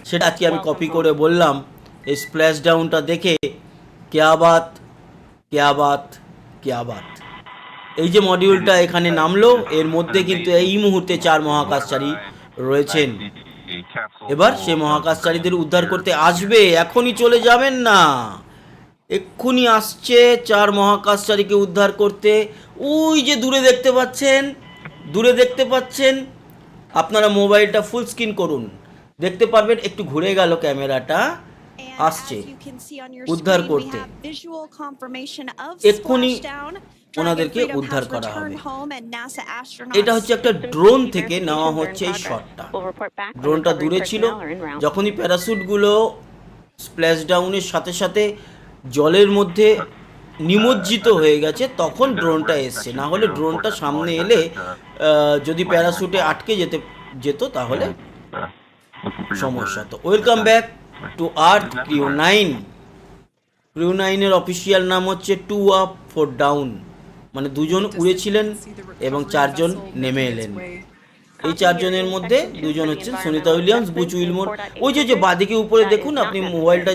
সেটা আজকে আমি কপি করে বললাম। এই স্প্ল্যাশ ডাউনটা দেখে কেয়া বাত কেয়া বাত কেয়া বাত। এই যে মডিউলটা এখানে নামলো, এর মধ্যে কিন্তু এই মুহূর্তে 4 মহাকাশচারী রয়েছেন। এবার সে মহাকাশচারীদের উদ্ধার করতে আসবে, এখনই চলে যাবেন না, এক্ষুনি আসছে 4 মহাকাশচারীকে উদ্ধার করতে। ওই যে দূরে দেখতে পাচ্ছেন, দূরে দেখতে পাচ্ছেন, আপনারা মোবাইলটা ফুল স্ক্রিন করুন, দেখতে পারবেন একটু ঘুরে গেল ক্যামেরাটা, আসছে উদ্ধার করতে। এক্ষুনি ওনাদেরকে উদ্ধার করা হবে। এটা হচ্ছে একটা ড্রোন থেকে নেওয়া হচ্ছে এই শটটা। ড্রোনটা দূরে ছিল, যখনই প্যারাশুটগুলো স্প্ল্যাশ ডাউনের সাথে সাথে জলের মধ্যে নিমজ্জিত হয়ে গেছে তখন ড্রোনটা এসছে, না হলে ড্রোনটা সামনে এলে যদি প্যারাশুটে আটকে যেত তাহলে সমস্যা। তো welcome back to Earth Crew 9। Crew 9-এর অফিসিয়াল নাম হচ্ছে 2 আপ 4 ডাউন, মানে 2 জন উড়েছিলেন এবং 4 জন নেমে এলেন। এই 4 জনের মধ্যে 2 জন হচ্ছেন সুনিতা উইলিয়ামস, বুচ উইলমোর। ওই যে বাঁদিকে উপরে দেখুন, আপনি মোবাইলটা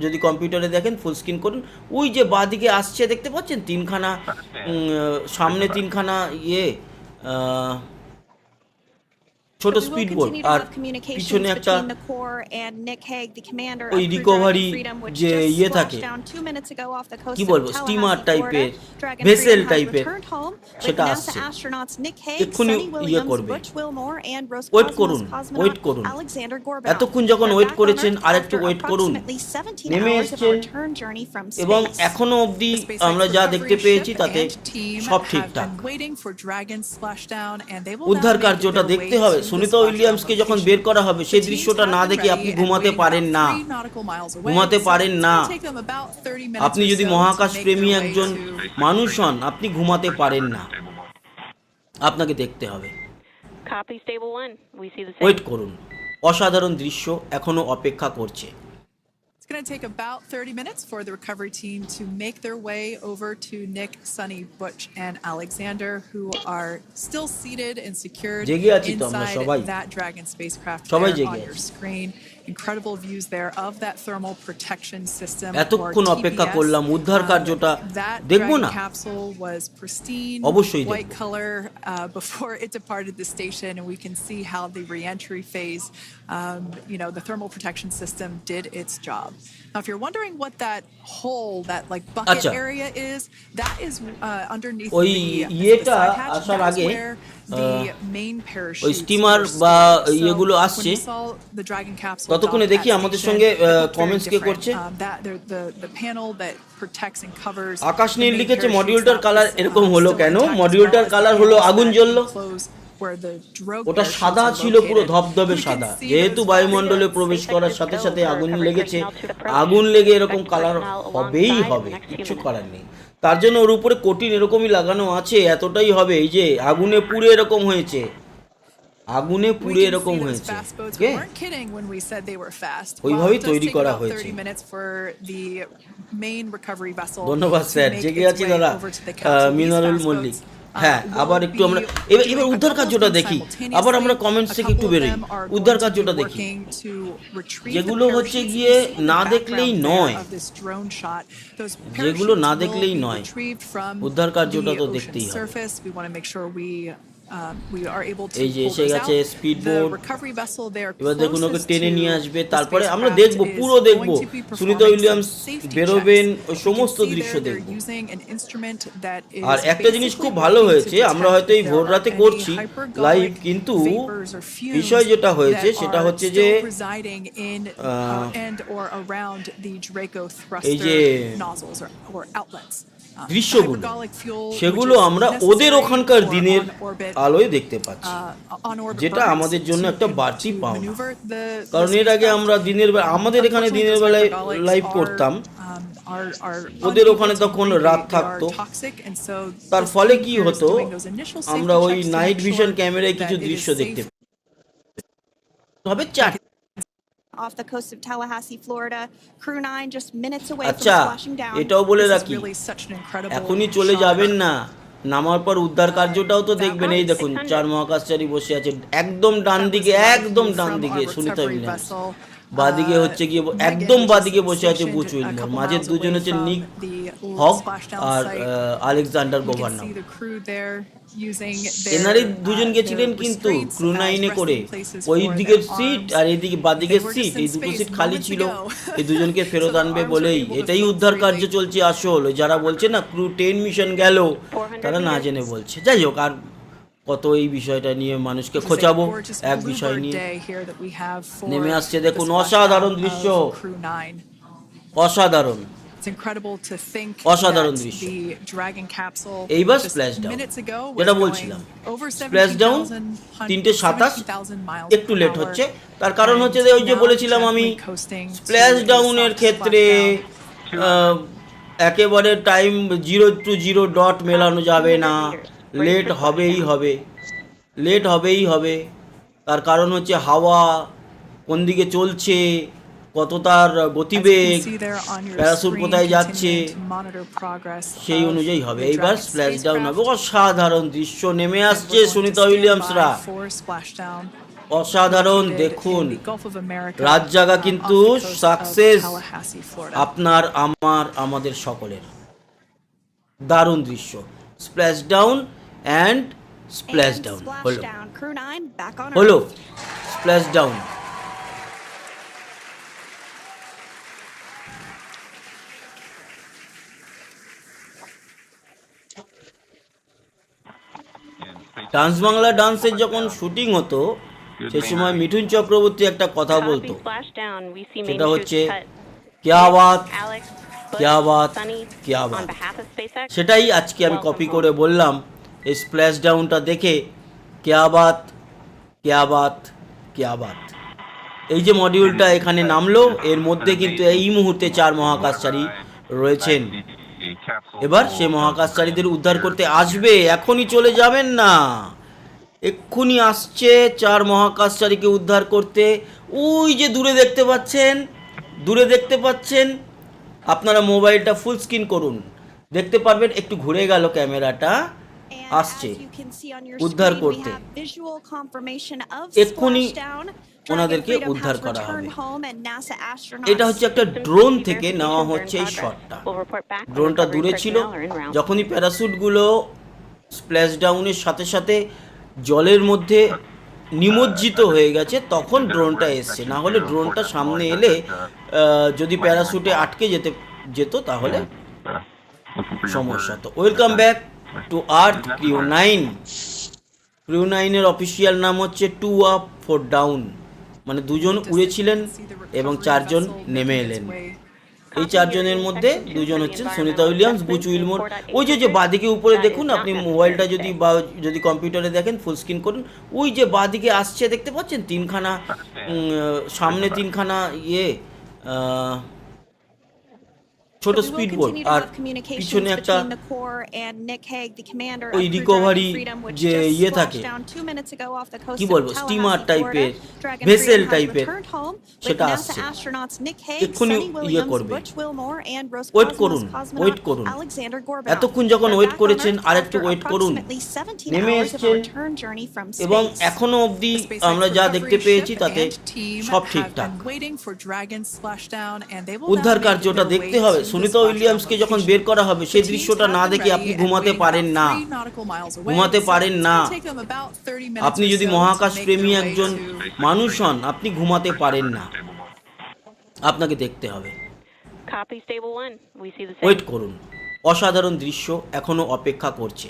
যদি কম্পিউটারে দেখেন, ফুল স্ক্রিন করুন, ওই যে বাঁদিকে আসছে দেখতে পাচ্ছেন তিনখানা, সামনে তিনখানা ছোট স্পিড বোট, আর পিছনে একটা ওই রিকভারি যে থাকে, কি বলবো, স্টিমার টাইপের, ভেসেল টাইপের, সেটা আসছে, এক্ষুনি করবে। ওয়েট করুন, ওয়েট করুন, এতক্ষণ যখন ওয়েট করেছেন আর একটু ওয়েট করুন। নেমে এসছে এবং এখনো অবধি আমরা যা দেখতে পেয়েছি তাতে সব ঠিকঠাক। উদ্ধার কার্যটা দেখতে হবে। সুনিতা উইলিয়ামসকে যখন বের করা হবে, সেই দৃশ্যটা না দেখে আপনি ঘুমাতে পারেন না, ঘুমাতে পারেন না। আপনি যদি মহাকাশ প্রেমী একজন মানুষ হন, আপনি ঘুমাতে পারেন না, আপনাকে দেখতে হবে। ওয়েট করুন, অসাধারণ দৃশ্য এখনো অপেক্ষা করছে। It's going to take about 30 minutes for the recovery team to make their way over to Nick, Sunny, Butch, and Alexander, who are still seated and secured inside that Dragon spacecraft there on your screen. Incredible views there of that thermal protection system. এতক্ষণ অপেক্ষা করলাম, উদ্ধার কার্যটা দেখব না? Capsule was pristine, white color before it departed the station, and we can see how the re-entry phase, the thermal protection system did its job. Now, if you're wondering what that hole, that like bucket area is, that is underneath the side hatch. That's where the main parachute. ওই steamer বা ইয়েগুলো আসছে, ততক্ষণে দেখি আমাদের সঙ্গে comments কে করছে। আকাশ নীল লিখেছে, মডিউলটার কালার এরকম হলো কেন? মডিউলটার কালার হলো আগুন জ্বললো, ওটা সাদা ছিল, পুরো ধবধবে সাদা। যেহেতু বায়ুমণ্ডলে প্রবেশ করার সাথে সাথে আগুন লেগেছে, আগুন লেগে এরকম কালার হবেই হবে, কিছু করার নেই। তার জন্য ওর উপরে কোটিন এরকমই লাগানো আছে, এতটাই হবে। এই যে আগুনে পুড়ে এরকম হয়েছে, আগুনে পুড়ে এরকম হয়েছে, ওইভাবেই তৈরি করা হয়েছে। ধন্যবাদ স্যার, জেগে আছি দাদা। মিনারুল মল্লিক, হ্যাঁ, আবার একটু আমরা এবার উদ্ধার কার্যটা দেখি, আবার আমরা কমেন্টস থেকে একটু বেরোই, উদ্ধার কার্যটা দেখি। যেগুলো হচ্ছে গিয়ে না দেখলেই নয়, যেগুলো না দেখলেই নয়, উদ্ধার কার্যটা তো দেখতেই হবে। এই যে এসে গেছে স্পিড বোট, এবার দেখুন ওকে টেনে নিয়ে আসবে, তারপরে আমরা দেখবো, পুরো দেখবো, সুনিতা উইলিয়ামস বেরোবেন, ওই সমস্ত দৃশ্য দেখবো। আর একটা জিনিস খুব ভালো হয়েছে, আমরা হয়তো এই ভোর রাতে করছি লাইভ, কিন্তু বিষয় যেটা হয়েছে সেটা হচ্ছে যে এই যে দৃশ্যগুলো, সেগুলো আমরা ওদের ওখানকার দিনের আলোয় দেখতে পাচ্ছি, যেটা আমাদের জন্য একটা বাড়তি পাওনা। কারণ এর আগে আমরা দিনের বেলা, আমাদের এখানে দিনের বেলায় লাইভ করতাম, ওদের ওখানে তখন রাত থাকতো। তার ফলে কি হতো, আমরা ওই নাইট ভিশন ক্যামেরায় কিছু দৃশ্য দেখতে হবে। off the coast of Tallahassee, Florida. Crew 9 just minutes away from আচ্ছা, splashing down. এটাও বলে রাখি, এখনই চলে যাবেন না, নামার পর উদ্ধার কার্যটাও তো দেখবেন। এই দেখুন 4 মহাকাশচারী বসে আছে একদম ডান দিকে, একদম ডান দিকে সুনিতা উইলিয়ামস, বাদিকে হচ্ছে গিয়ে একদম বাদিকে বসে আছে বুচ উইলমোর, মাঝের দুজন হচ্ছে নিক হক আর আলেকজান্ডার গভর্নর। এনারই দুজন গেছিলেন কিন্তু ক্রু 9-এ করে, ওই দিকের সিট আর এইদিকে বাদিকের সিট, এই দুটো সিট খালি ছিল, এই দুজনকে ফেরত আনবে বলেই এটাই উদ্ধার কার্য চলছে। আসল যারা বলছে না ক্রু 10 মিশন গেল, তারা না জেনে বলছে। যাই হোক, আর কত এই বিষয়টা নিয়ে মানুষকে খোঁচাবো, এক বিষয় নিয়ে নেমে আসছে। দেখুন অসাধারণ দৃশ্য, অসাধারণ অসাধারণ দৃশ্য। এইবার স্প্ল্যাশ ডাউন, যেটা বলছিলাম স্প্ল্যাশ ডাউন 3:27, একটু লেট হচ্ছে। তার কারণ হচ্ছে যে ওই যে বলেছিলাম আমি, স্প্ল্যাশ ডাউনের ক্ষেত্রে একেবারে টাইম 0 to 0 ডট মেলানো যাবে না, লেট হবেই হবে, লেট হবেই হবে। তার কারণ হচ্ছে হাওয়া কোন দিকে চলছে, কত তার গতিবেগ, প্যারাসুট কোথায় যাচ্ছে, সেই অনুযায়ী হবে। এইবার স্প্ল্যাশ ডাউন হবে। অসাধারণ দৃশ্য, নেমে আসছে সুনিতা উইলিয়ামসরা, অসাধারণ। দেখুন রাত জাগা কিন্তু সাকসেস আপনার, আমার, আমাদের সকলের। দারুণ দৃশ্য, splash down and splash down হলো, হলো স্প্ল্যাশ ডাউন। ডান্স বাংলা ডান্সের যখন শুটিং হতো, সে সময় মিঠুন চক্রবর্তী একটা কথা বলতো, সেটা হচ্ছে ক্যা বাত, ক্যা বাত, ক্যা বাত। সেটাই আজকে আমি কপি করে বললাম। এই স্প্ল্যাশ ডাউনটা দেখে ক্যা বাত, ক্যা বাত, ক্যা বাত। এই যে মডিউলটা এখানে নামলো, এর মধ্যে কিন্তু এই মুহূর্তে 4 মহাকাশচারী রয়েছেন। এবার সে মহাকাশচারীদের উদ্ধার করতে আসবে, এখনই চলে যাবেন না, এক্ষুনি আসছে 4 মহাকাশচারীকে উদ্ধার করতে। ওই যে দূরে দেখতে পাচ্ছেন, দূরে দেখতে পাচ্ছেন, আপনারা মোবাইলটা ফুল স্ক্রিন করুন, দেখতে পারবেন। একটু ঘুরে গেল ক্যামেরাটা, আসছে উদ্ধার করতে, এক্ষুনি ওনাদেরকে উদ্ধার করা হবে। এটা হচ্ছে একটা ড্রোন থেকে নেওয়া হচ্ছে এই শটটা। ড্রোনটা দূরে ছিল, যখনই প্যারাসুটগুলো স্প্ল্যাশ ডাউনের সাথে সাথে জলের মধ্যে নিমজ্জিত হয়ে গেছে, তখন ড্রোনটা এসছে। না হলে ড্রোনটা সামনে এলে যদি প্যারাসুটে আটকে যেত তাহলে সমস্যা হতো। Welcome back to Earth Crew 9। Crew 9-এর অফিসিয়াল নাম হচ্ছে 2 আপ 4 ডাউন, মানে 2 জন উড়েছিলেন এবং 4 জন নেমে এলেন। এই 4 জনের মধ্যে 2 জন হচ্ছেন সুনিতা উইলিয়ামস, বুচ উইলমোর। ওই যে বাদিকে উপরে দেখুন, আপনি মোবাইলটা যদি কম্পিউটারে দেখেন, ফুল স্ক্রিন করুন, ওই যে বাদিকে আসছে দেখতে পাচ্ছেন 3খানা, সামনে 3খানা ছোট স্পিড বোট, আর পিছনে একটা ওই রিকভারি যে থাকে, কি বলবো, স্টিমার টাইপের, ভেসেল টাইপের, সেটা আসছে, এক্ষুনি করবে। ওয়েট করুন, ওয়েট করুন, এতক্ষণ যখন ওয়েট করেছেন আর একটু ওয়েট করুন। নেমে এসছে এবং এখনো অবধি আমরা যা দেখতে পেয়েছি তাতে সব ঠিকঠাক। উদ্ধার কার্যটা দেখতে হবে। সুনিতা উইলিয়ামসকে যখন বের করা হবে, সেই দৃশ্যটা না দেখে আপনি ঘুমাতে পারেন না, ঘুমাতে পারেন না। আপনি যদি মহাকাশ প্রেমী একজন মানুষ হন, আপনি ঘুমাতে পারেন না, আপনাকে দেখতে হবে। ওয়েট করুন, অসাধারণ দৃশ্য এখনো অপেক্ষা করছে।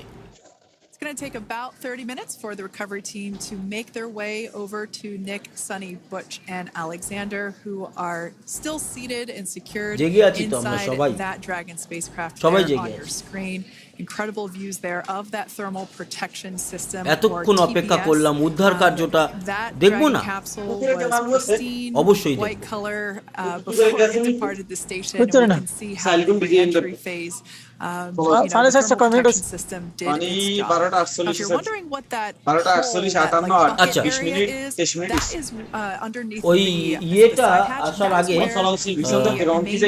It's going to take about 30 minutes for the recovery team to make their way over to Nick, Sunny, Butch, and Alexander, who are still seated and secured inside that Dragon spacecraft there on your screen. Incredible views there of that thermal protection system. এতক্ষণ অপেক্ষা করলাম, উদ্ধার কার্যটা দেখব না? অবশ্যই দেখব। the thermal protection system did its job. Now, if you're wondering what that hole, that like bucket আচ্ছা। area is, that is underneath ওই the ইয়েটা side hatch. আসার That is আগে where the main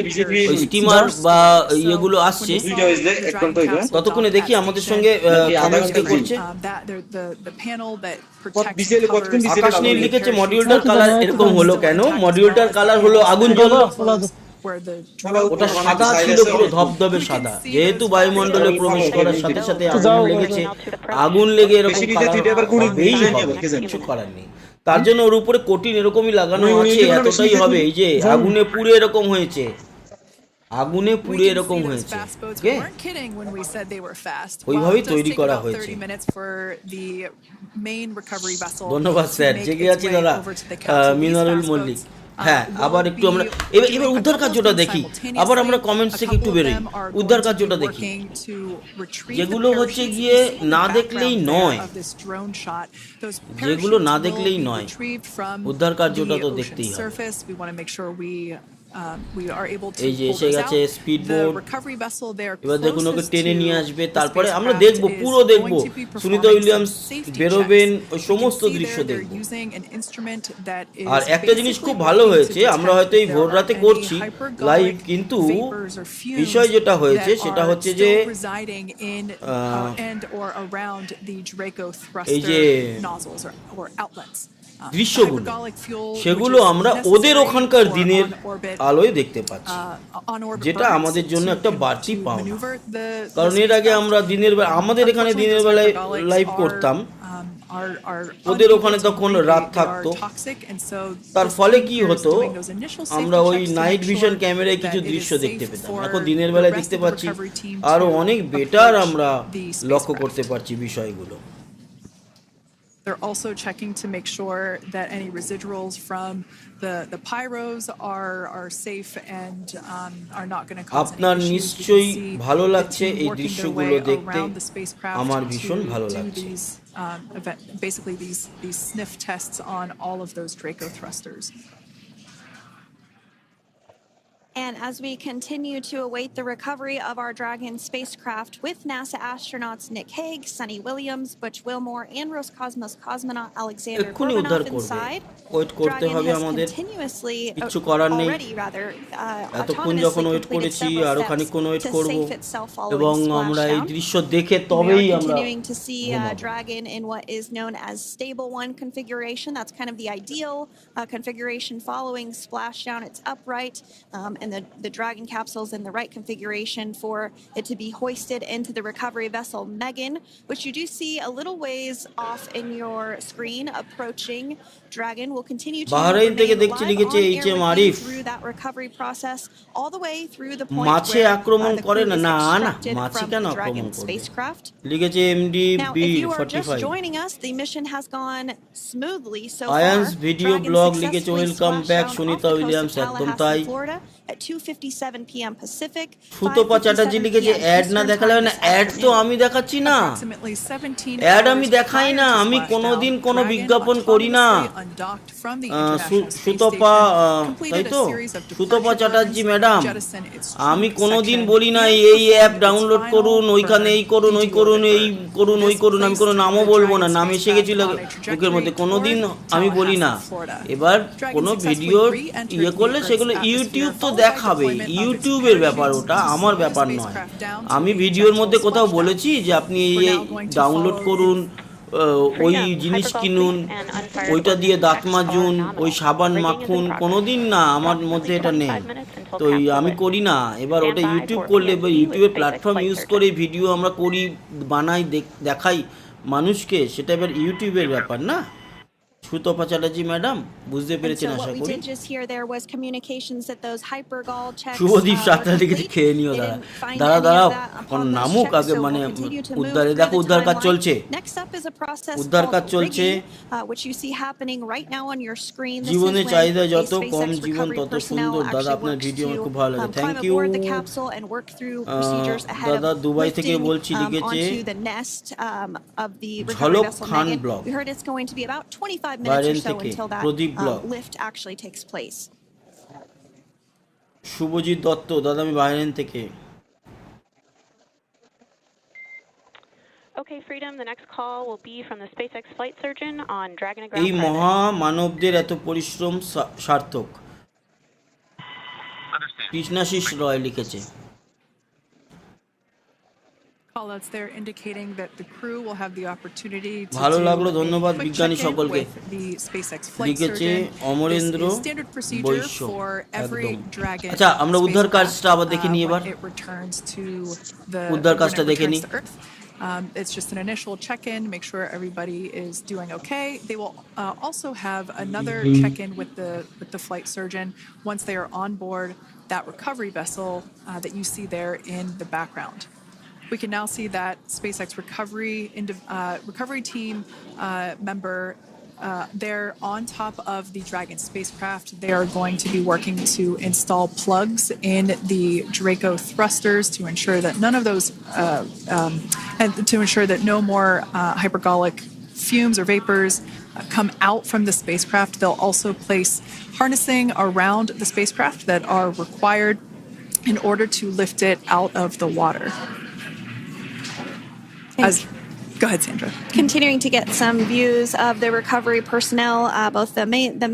ওই parachute স্টিমার is বা stored. So ইয়েগুলো when আসছে, we saw the Dragon capsule ততক্ষণে dock দেখি at আমাদের station, সঙ্গে কমেন্টস কে করছে। that the panel that protects and covers Akash Neel the লিখেছে parachute মডিউলটার system কালার is এরকম still হলো intact কেন? as well মডিউলটার as কালার the হলো panels আগুন that জ্বললো, close where the drone ওটা will সাদা launch. ছিল পুরো ধবধবে সাদা। যেহেতু বায়ুমণ্ডলে প্রবেশ করার সাথে সাথে আগুন লেগেছে, আগুন লেগে এরকম কালার হবেই হবে, কিছু করার নেই। তার জন্য ওর উপরে কোটিন এরকমই লাগানো আছে, এতটাই হবে। এই যে আগুনে পুড়ে এরকম হয়েছে, আগুনে We পুড়ে can এরকম see those হয়েছে, fast boats. We okay? weren't kidding when we said they were fast. ওইভাবেই While it does তৈরি take করা about হয়েছে। 30 minutes for the main recovery vessel ধন্যবাদ to স্যার, make জেগে its আছি way দাদা। over to the capsule. These Minarul fast Mallick. boats, হ্যাঁ, will আবার একটু be আমরা doing এবার a উদ্ধার couple of কার্যটা things দেখি। simultaneously. আবার আমরা কমেন্টস A থেকে একটু couple of বেরোই, them are উদ্ধার going to be কার্যটা দেখি। working to retrieve the যেগুলো হচ্ছে parachutes. গিয়ে You see in the না দেখলেই background নয়, there of this drone shot. Those যেগুলো parachutes না will দেখলেই be নয়, retrieved from উদ্ধার কার্যটা the তো ocean দেখতেই হবে। surface. We want to make sure we are able to এই যে pull এসে those গেছে out. Speed The boat. recovery vessel there এবার দেখুন ওকে closest টেনে to নিয়ে আসবে, the তারপরে আমরা spacecraft দেখবো, is পুরো দেখবো, going to be Sunita performing Williams some safety বেরোবেন, checks. ওই You can সমস্ত see দৃশ্য there they're দেখবো। using an instrument that is আর একটা জিনিস খুব basically ভালো working to হয়েছে, আমরা detect হয়তো এই if ভোর there রাতে are করছি any hypergolic লাইভ, কিন্তু vapors or fumes বিষয় যেটা হয়েছে that সেটা are হচ্ছে যে still residing in and or around the Draco এই thruster যে nozzles or outlets. দৃশ্যগুলো, Hypergolic fuel, সেগুলো which is আমরা ওদের necessary ওখানকার for দিনের on-orbit আলোয় দেখতে পাচ্ছি, on-orbit যেটা burns আমাদের জন্য to একটা বাড়তি to পাওনা। maneuver the কারণ এর আগে spacecraft. আমরা দিনের বেলা, আমাদের এখানে Unfortunately, দিনের those বেলায় hypergolics লাইভ are, করতাম, are ওদের unable ওখানে to তখন breathe. রাত They থাকতো। are toxic, and so তার this ফলে team কি here is হতো, doing those initial safety আমরা ওই checks to night make vision sure ক্যামেরায় that কিছু it is দৃশ্য safe দেখতে পেতাম, for এখন দিনের the বেলায় rest দেখতে of the পাচ্ছি, recovery team আরো to অনেক বেটার approach আমরা the লক্ষ্য spacecraft. করতে পারছি বিষয়গুলো। They're also checking to make sure that any residuals from the pyros are safe and are not going to cause আপনার any issues. You নিশ্চয়ই can see ভালো the লাগছে team এই working their দৃশ্যগুলো way দেখতে, around the spacecraft আমার ভীষণ to ভালো do লাগছে। these basically these sniff tests on all of those Draco thrusters. And as we continue to await the recovery of our Dragon spacecraft with NASA astronauts Nick Hague, Sunny Williams, Butch Wilmore, and Roscosmos cosmonaut Alexander এক্ষুনি উদ্ধার Gorbanov করবে, inside, wait করতে Dragon হবে has আমাদের, continuously, কিচ্ছু করার নেই। already rather, এতক্ষণ যখন autonomously ওয়েট completed করেছি several আরো steps খানিকক্ষণ ওয়েট to করব, safe itself এবং following আমরা এই splashdown. দৃশ্য দেখে We তবেই are আমরা continuing to see ঘুমাবো। Dragon in what is known as Stable 1 configuration. That's kind of the ideal configuration following splashdown. It's upright, and the Dragon capsule's in the right configuration for it to be hoisted into the recovery vessel Megan, which you do see a little ways off in your screen approaching. Dragon will continue to Bahrain থেকে remain দেখছি live লিখেছে on air H M with you Arif, through that recovery process all the way through the point মাছে where আক্রমণ the করে crew না, is না না extracted মাছে from কেন the আক্রমণ Dragon করবে, spacecraft. লিখেছে MD Now, B if you are just 45। joining us, the mission has gone smoothly so Ayans far. Video Dragon blog লিখেছে successfully welcome splashed back down off Sunita the coast Williams, of একদম Tallahassee, তাই। Florida at 2:57 p.m. Pacific, Sutapa 5:57 Chatterjee লিখেছে p.m. Add না Eastern দেখালে time হয় না, this add তো afternoon. আমি দেখাচ্ছি না, Approximately 17 অ্যাড hours আমি দেখাই prior না, to আমি splashdown, কোনোদিন কোনো Dragon বিজ্ঞাপন করি না। autonomously undocked from the International Space Sutapa Station, তাই completed তো, a series of Sutapa departure Chatterjee burns, madam, jettisoned its আমি trunk কোনোদিন section, বলি না and এই অ্যাপ performed ডাউনলোড its করুন, final ওইখানে এই burn, করুন, ওই DG করুন, orbit এই burn. করুন, ওই This করুন, আমি কোনো placed নামও the বলবো না, Dragon নাম এসে spacecraft গেছিল on a বুকের trajectory মধ্যে, কোনোদিন toward আমি বলি না। Tallahassee, Florida. এবার Dragon কোনো successfully ভিডিও re-entered ইয়ে the করলে Earth's সেগুলো atmosphere, ইউটিউব তো followed by দেখাবে, deployment of its ইউটিউবের ব্যাপার, parachutes ওটা to আমার slow the ব্যাপার নয়। spacecraft down to আমি a ভিডিওর gentle মধ্যে কোথাও splashdown. বলেছি যে আপনি এই We're now going to download follow করুন, ওই Freedom, জিনিস hypergol কিনুন, fleet and unfired ওইটা দিয়ে ordnance দাঁত checks মাজুন, are ওই nominal. সাবান Rigging is in মাখুন, progress. কোনোদিন না, আমার মধ্যে এটা Approximately নেই। 5 minutes until তো আমি capsule করি না। এবার Stand ওটা by ইউটিউব for করলে বা PNC with ইউটিউবের SpaceX platform flight use surgeon. করে ভিডিও আমরা করি, বানাই, দেখাই মানুষকে, সেটা এবার ইউটিউবের ব্যাপার না। সুতপা চ্যাটার্জি ম্যাডাম বুঝতে And পেরেছেন so আশা what we করি। did just hear there was communications that those hypergol checks Subhadeep were সাতটা লিখেছে complete. খেয়ে নিও, They দাঁড়া didn't find দাঁড়া any দাঁড়া, of that এখন upon those নামুক checks, আগে, so মানে we'll continue to move উদ্ধারে through দেখো the উদ্ধার কাজ timeline. চলছে, Next up is a process উদ্ধার কাজ called চলছে। rigging, which you see happening right now on your screen. This is জীবনের when চাহিদা a যত কম, SpaceX জীবন recovery তত personnel সুন্দর। দাদা actually আপনার works ভিডিও আমার to খুব ভালো লাগে, climb thank you. aboard the capsule and work through procedures ahead দাদা of দুবাই থেকে lifting বলছি, লিখেছে onto the nest of the recovery ঝলক vessel Khan Megan. Blog, We heard it's going to be about 25 minutes or বাইরেন so থেকে until that Pradip blog, lift actually takes place. Subhajit Dutta, দাদা আমি Byron থেকে। Okay, Freedom, the next call will be from the SpaceX flight surgeon on Dragon and এই Ground Private. মহা মানবদের এত পরিশ্রম সার্থক। কৃষ্ণাশিস রয় লিখেছে। Callouts there indicating that the crew will have the opportunity to ভালো do লাগলো, a ধন্যবাদ quick বিজ্ঞানী check-in সকলকে। with the SpaceX flight লিখেছে surgeon. This Amarendra is standard procedure Vysya. for every একদম। Dragon আচ্ছা, আমরা উদ্ধার spacecraft, কাজটা আবার দেখে নিই এবার। when it returns to the উদ্ধার when কাজটা it দেখে returns নিই। to Earth. It's just an initial check-in, make sure everybody is doing okay. They will also have another check-in with the flight surgeon once they are on board that recovery vessel that you see there in the background. We can now see that SpaceX recovery team member they're on top of the Dragon spacecraft. They are going to be working to install plugs in the Draco thrusters to ensure that none of those, and to ensure that no more hypergolic fumes or vapors come out from the spacecraft. They'll also place harnessing around the spacecraft that are required in order to lift it out of the water. Go ahead, Sandra. Continuing to get some views of the recovery personnel, both the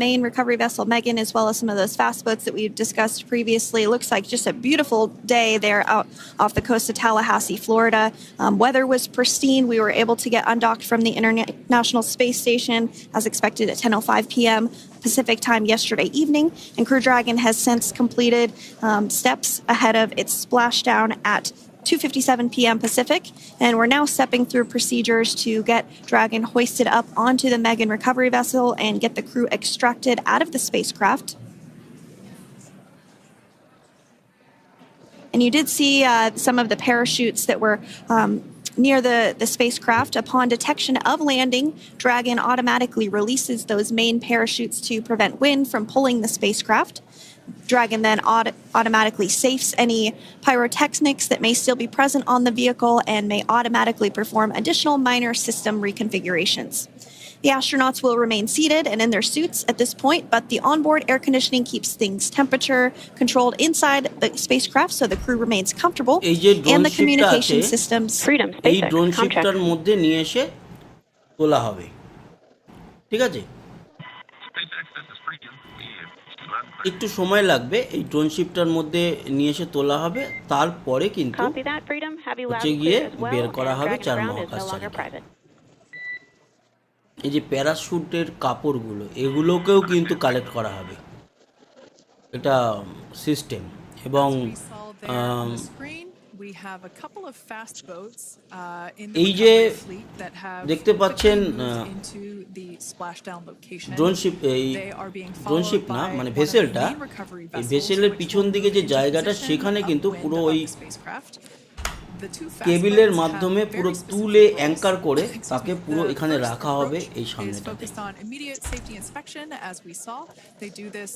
main recovery vessel Megan, as well as some of those fast boats that we've discussed previously. It looks like just a beautiful day there out off the coast of Tallahassee, Florida. Weather was pristine. We were able to get undocked from the International Space Station as expected at 10:05 p.m. Pacific time yesterday evening, and Crew Dragon has since completed steps ahead of its splashdown at 2:57 p.m. Pacific, and we're now stepping through procedures to get Dragon hoisted up onto the Megan recovery vessel and get the crew extracted out of the spacecraft. And you did see some of the parachutes that were near the spacecraft. Upon detection of landing, Dragon automatically releases those main parachutes to prevent wind from pulling the spacecraft. Dragon then automatically safes any pyrotechnics that may still be present on the vehicle and may automatically perform additional minor system reconfigurations. The astronauts will remain seated and in their suits at this point, but the onboard air conditioning keeps things temperature controlled inside the spacecraft so the crew remains comfortable, and the communication systems. Freedom, এই SpaceX, drone com check. শিপটার মধ্যে নিয়ে এসে তোলা হবে, ঠিক আছে? একটু সময় লাগবে, এই ড্রোন শিপটার মধ্যে নিয়ে এসে তোলা হবে, তারপরে কিন্তু Copy that, Freedom. Have you loud হচ্ছে and গিয়ে clear as well, বের করা and হবে Dragon চার Ground is no longer মহাকাশচারীকে। private. এই যে প্যারাশুটের কাপড়গুলো, এগুলোকেও কিন্তু কালেক্ট করা হবে, এটা সিস্টেম। এবং এই যে দেখতে পাচ্ছেন ড্রোন শিপ না, মানে ভেসেলটা, এই ভেসেলের পিছন দিকে যে জায়গাটা, সেখানে কিন্তু পুরো ওই কেবিলের মাধ্যমে পুরো তুলে অ্যাঙ্কার করে তাকে পুরো এখানে রাখা হবে এই সামনেটাতে। They do this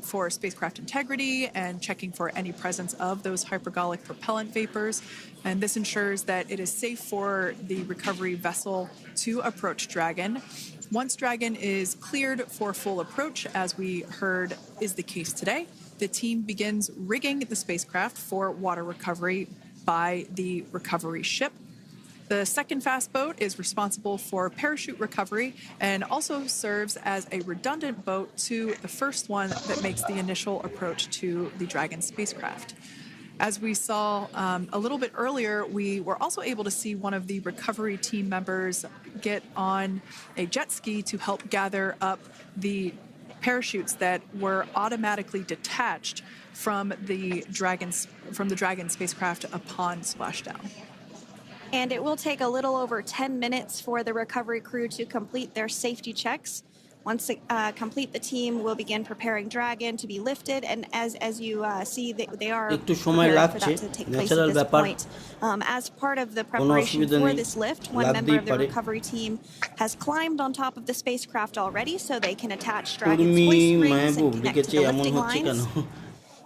for spacecraft integrity and checking for any presence of those hypergolic propellant vapors, and this ensures that it is safe for the recovery vessel to approach Dragon. Once Dragon is cleared for full approach, as we heard is the case today, the team begins rigging the spacecraft for water recovery by the recovery ship. The second fast boat is responsible for parachute recovery and also serves as a redundant boat to the first one that makes the initial approach to the Dragon spacecraft. As we saw a little bit earlier, we were also able to see one of the recovery team members get on a jet ski to help gather up the parachutes that were automatically detached from the Dragon spacecraft upon splashdown. And it will take a little over 10 minutes for the recovery crew to complete their safety checks. Once complete, the team will begin preparing Dragon to be lifted, and as you see, they are preparing for that to take place at this point. As part of the preparation for this lift, one member of the recovery team has climbed on top of the spacecraft already, so they can attach Dragon's hoist rings and connect to the lifting lines.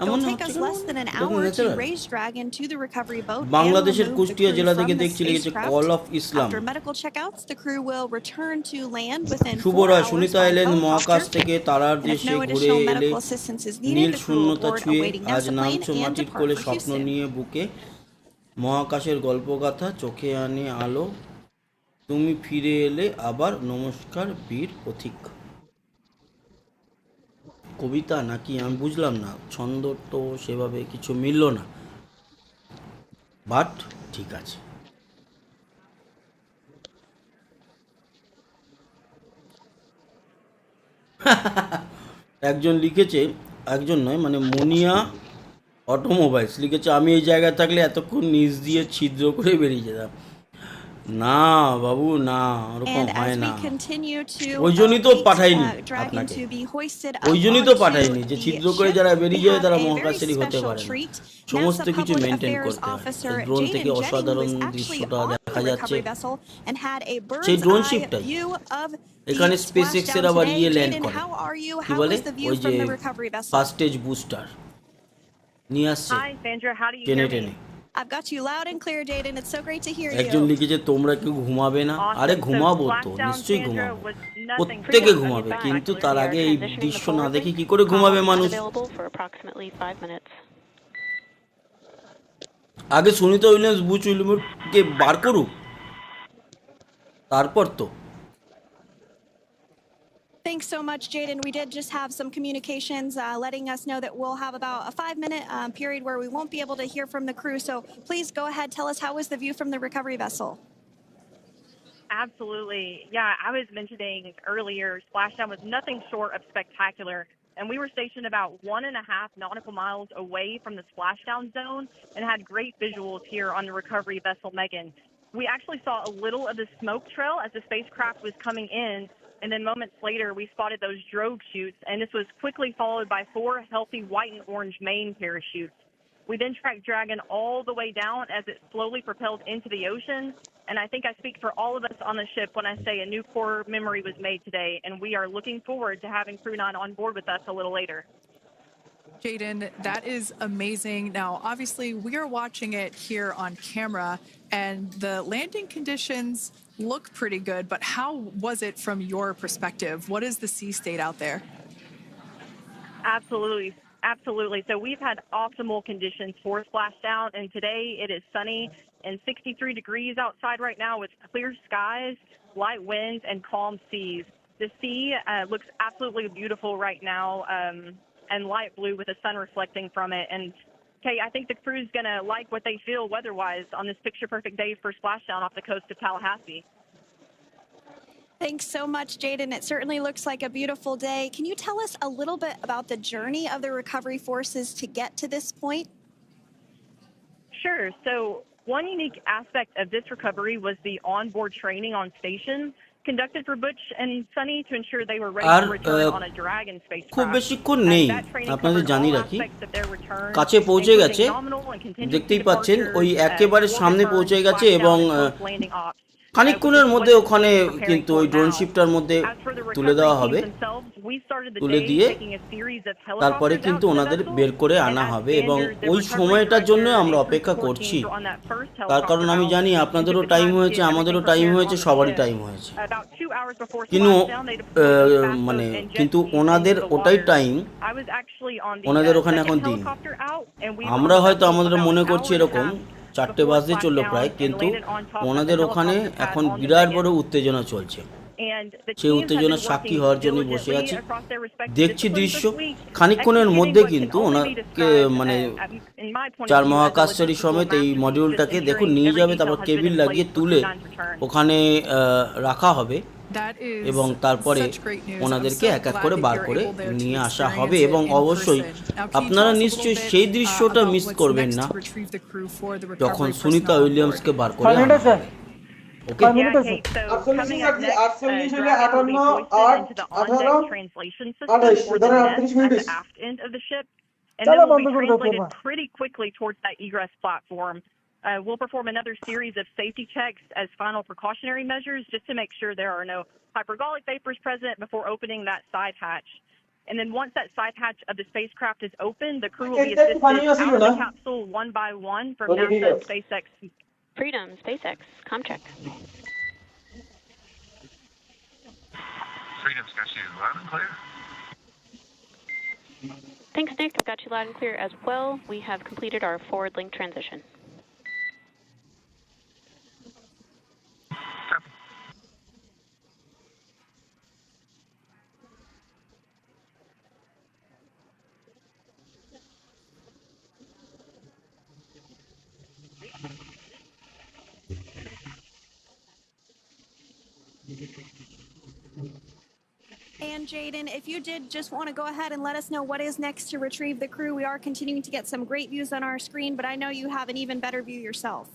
It will take us less than an hour to raise Dragon to the recovery boat and বাংলাদেশের remove the Kushtia crew জেলা from থেকে the দেখছি লিখেছে spacecraft. Call of Islam. After medical checkouts, the crew will return to land within 4 শুভরায়, hours Sunita by এলেন মহাকাশ helicopter. থেকে তারার And if দেশে no ঘুরে additional এলে medical assistance is Neil needed, the crew will শূন্যতা board a ছুঁয়ে waiting আজ NASA নামছো plane and মাটির depart কোলে for স্বপ্ন Houston. নিয়ে বুকে মহাকাশের গল্পগাথা চোখে আনে আলো, তুমি ফিরে এলে আবার, নমস্কার বীর পথিক। কবিতা নাকি আমি বুঝলাম না, ছন্দ তো সেভাবে কিছু মিলল না, বাট ঠিক আছে। একজন লিখেছে, একজন নয় মানে মুনিয়া অটোমোবাইলস লিখেছে, আমি এই জায়গায় থাকলে এতক্ষণ নিচ দিয়ে ছিদ্র করে বেরিয়ে যেতাম। না বাবু না, ওরকম And হয় as না। we continue to ওই জন্যই তো await, পাঠাইনি Dragon আপনাকে, to be hoisted ওই up জন্যই তো onto পাঠাইনি যে the ছিদ্র করে ship, যারা we বেরিয়ে যায় have তারা a very মহাকাশেরই হতে special পারে না, treat. সমস্ত NASA কিছু Public মেনটেন Affairs করতে হয়। Officer এই ড্রোন Jaden থেকে Jennings, who অসাধারণ is actually দৃশ্যটা on দেখা the যাচ্ছে। recovery vessel and had a সেই bird's drone eye শিপটাই view of এখানে the স্পেস এক্সের splashdown আবার today. ইয়ে ল্যান্ড Jaden, করে, how are you? কি How বলে was the view ওই যে from the recovery vessel? First stage booster নিয়ে আসছে Hi, Sandra. How do you টেনে hear টেনে। me? I've got you loud and clear, Jaden. It's so great to hear একজন you. লিখেছে তোমরা কেউ ঘুমাবে না, আরে Awesome. So ঘুমাবো তো, Splashdown, নিশ্চয়ই Sandra, ঘুমাবো, was nothing প্রত্যেকে short of ঘুমাবে, Advise, কিন্তু spectacular. তার we are আগে এই transitioning দৃশ্য the না forward দেখে link. কি করে ঘুমাবে Call is মানুষ। unavailable for approximately 5 minutes. আগে সুনিতা উইলিয়ামস বুচ উইলিয়ামকে বার করুক, তারপর তো। Thanks so much, Jaden. We did just have some communications letting us know that we'll have about a 5-minute period where we won't be able to hear from the crew. So please go ahead, tell us, how was the view from the recovery vessel? Absolutely. Yeah, I was mentioning earlier, Splashdown was nothing short of spectacular. And we were stationed about 1.5 nautical miles away from the splashdown zone and had great visuals here on the recovery vessel Megan. We actually saw a little of the smoke trail as the spacecraft was coming in, and then moments later we spotted those drogue chutes, and this was quickly followed by 4 healthy white and orange main parachutes. We then tracked Dragon all the way down as it slowly propelled into the ocean. And I think I speak for all of us on the ship when I say a new core memory was made today, and we are looking forward to having Crew 9 on board with us a little later. Jaden, that is amazing. Now, obviously, we are watching it here on camera, and the landing conditions look pretty good, but how was it from your perspective? What is the sea state out there? Absolutely. Absolutely. So we've had optimal conditions for splashdown, and today it is sunny and 63 degrees outside right now with clear skies, light winds, and calm seas. The sea looks absolutely beautiful right now, and light blue with the sun reflecting from it. And Kay, I think the crew's going to like what they feel weather-wise on this picture-perfect day for splashdown off the coast of Tallahassee. Thanks so much, Jaden. It certainly looks like a beautiful day. Can you tell us a little bit about the journey of the recovery forces to get to this point? Sure. So one unique aspect of this recovery was the onboard training on station conducted for Butch and Sunny to ensure they were ready R to return on a Dragon spacecraft. খুব বেশিক্ষণ নেই, That training আপনাদের covered জানিয়ে all রাখি, aspects of their return, কাছে পৌঁছে গেছে, including nominal and contingency দেখতেই পাচ্ছেন ওই departures, একেবারে full সামনে return, পৌঁছে গেছে, splashdown, এবং and post-landing ops. খানিকক্ষণের মধ্যে ওখানে কিন্তু ওই ড্রোন শিপটার মধ্যে তুলে দেওয়া হবে, তুলে দিয়ে তারপরে কিন্তু ওনাদের বের করে আনা হবে, এবং ওই সময়টার জন্য আমরা অপেক্ষা করছি। তার কারণ আমি জানি আপনাদেরও টাইম হয়েছে, আমাদেরও টাইম হয়েছে, সবারই টাইম হয়েছে, কিন্তু মানে কিন্তু ওনাদের ওটাই টাইম, ওনাদের ওখানে এখন দিন। আমরা হয়তো আমাদের মনে করছি এরকম 4টে বাজতে চললো প্রায়, কিন্তু ওনাদের ওখানে এখন বিরাট বড় উত্তেজনা চলছে। সেই উত্তেজনার সাক্ষী হওয়ার জন্য বসে আছি, দেখছি দৃশ্য। খানিকক্ষণের মধ্যে কিন্তু ওনাকে মানে 4 মহাকাশচারী সমেত এই মডিউলটাকে দেখুন নিয়ে যাবে, তারপর কেবিল লাগিয়ে তুলে ওখানে রাখা হবে, এবং তারপরে ওনাদেরকে এক এক করে বার করে নিয়ে আসা হবে। এবং অবশ্যই আপনারা নিশ্চয়ই সেই দৃশ্যটা মিস করবেন না যখন সুনিতা উইলিয়ামসকে বার করে আনা হবে। ওকে, Yeah, okay, so coming up next, Dragon will be hoisted into the on-deck translation system, or the nest, at the aft end of the ship, and then will be translated pretty quickly towards that egress platform. We'll perform another series of safety checks as final precautionary measures just to make sure there are no hypergolic vapors present before opening that side hatch. And then once that side hatch of the spacecraft is open, the crew will be assisted out of the capsule one by one from NASA and SpaceX. Freedom, SpaceX, Comcheck. Freedom's got you loud and clear. Thanks, Nick. I've got you loud and clear as well. We have completed our forward link transition. And Jaden, if you did just want to go ahead and let us know what is next to retrieve the crew, we are continuing to get some great views on our screen, but I know you have an even better view yourself.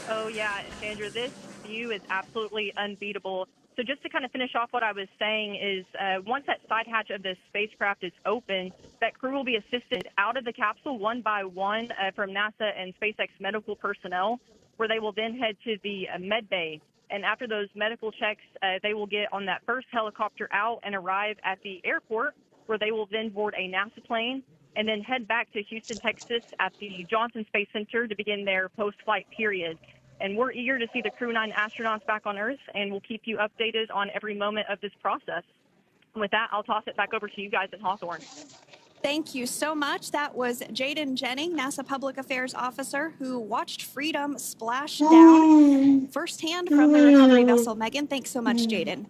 Oh, yeah, Sandra, this view is absolutely unbeatable. So just to kind of finish off what I was saying is once that side hatch of the spacecraft is open, that crew will be assisted out of the capsule one by one from NASA and SpaceX medical personnel, where they will then head to the med bay. And after those medical checks, they will get on that first helicopter out and arrive at the airport, where they will then board a NASA plane and then head back to Houston, Texas at the Johnson Space Center to begin their post-flight period. And we're eager to see the Crew 9 astronauts back on Earth, and we'll keep you updated on every moment of this process. And with that, I'll toss it back over to you guys at Hawthorne. Thank you so much. That was Jaden Jennings, NASA Public Affairs Officer, who watched Freedom splash down firsthand from the recovery vessel Megan. Thanks so much, Jaden.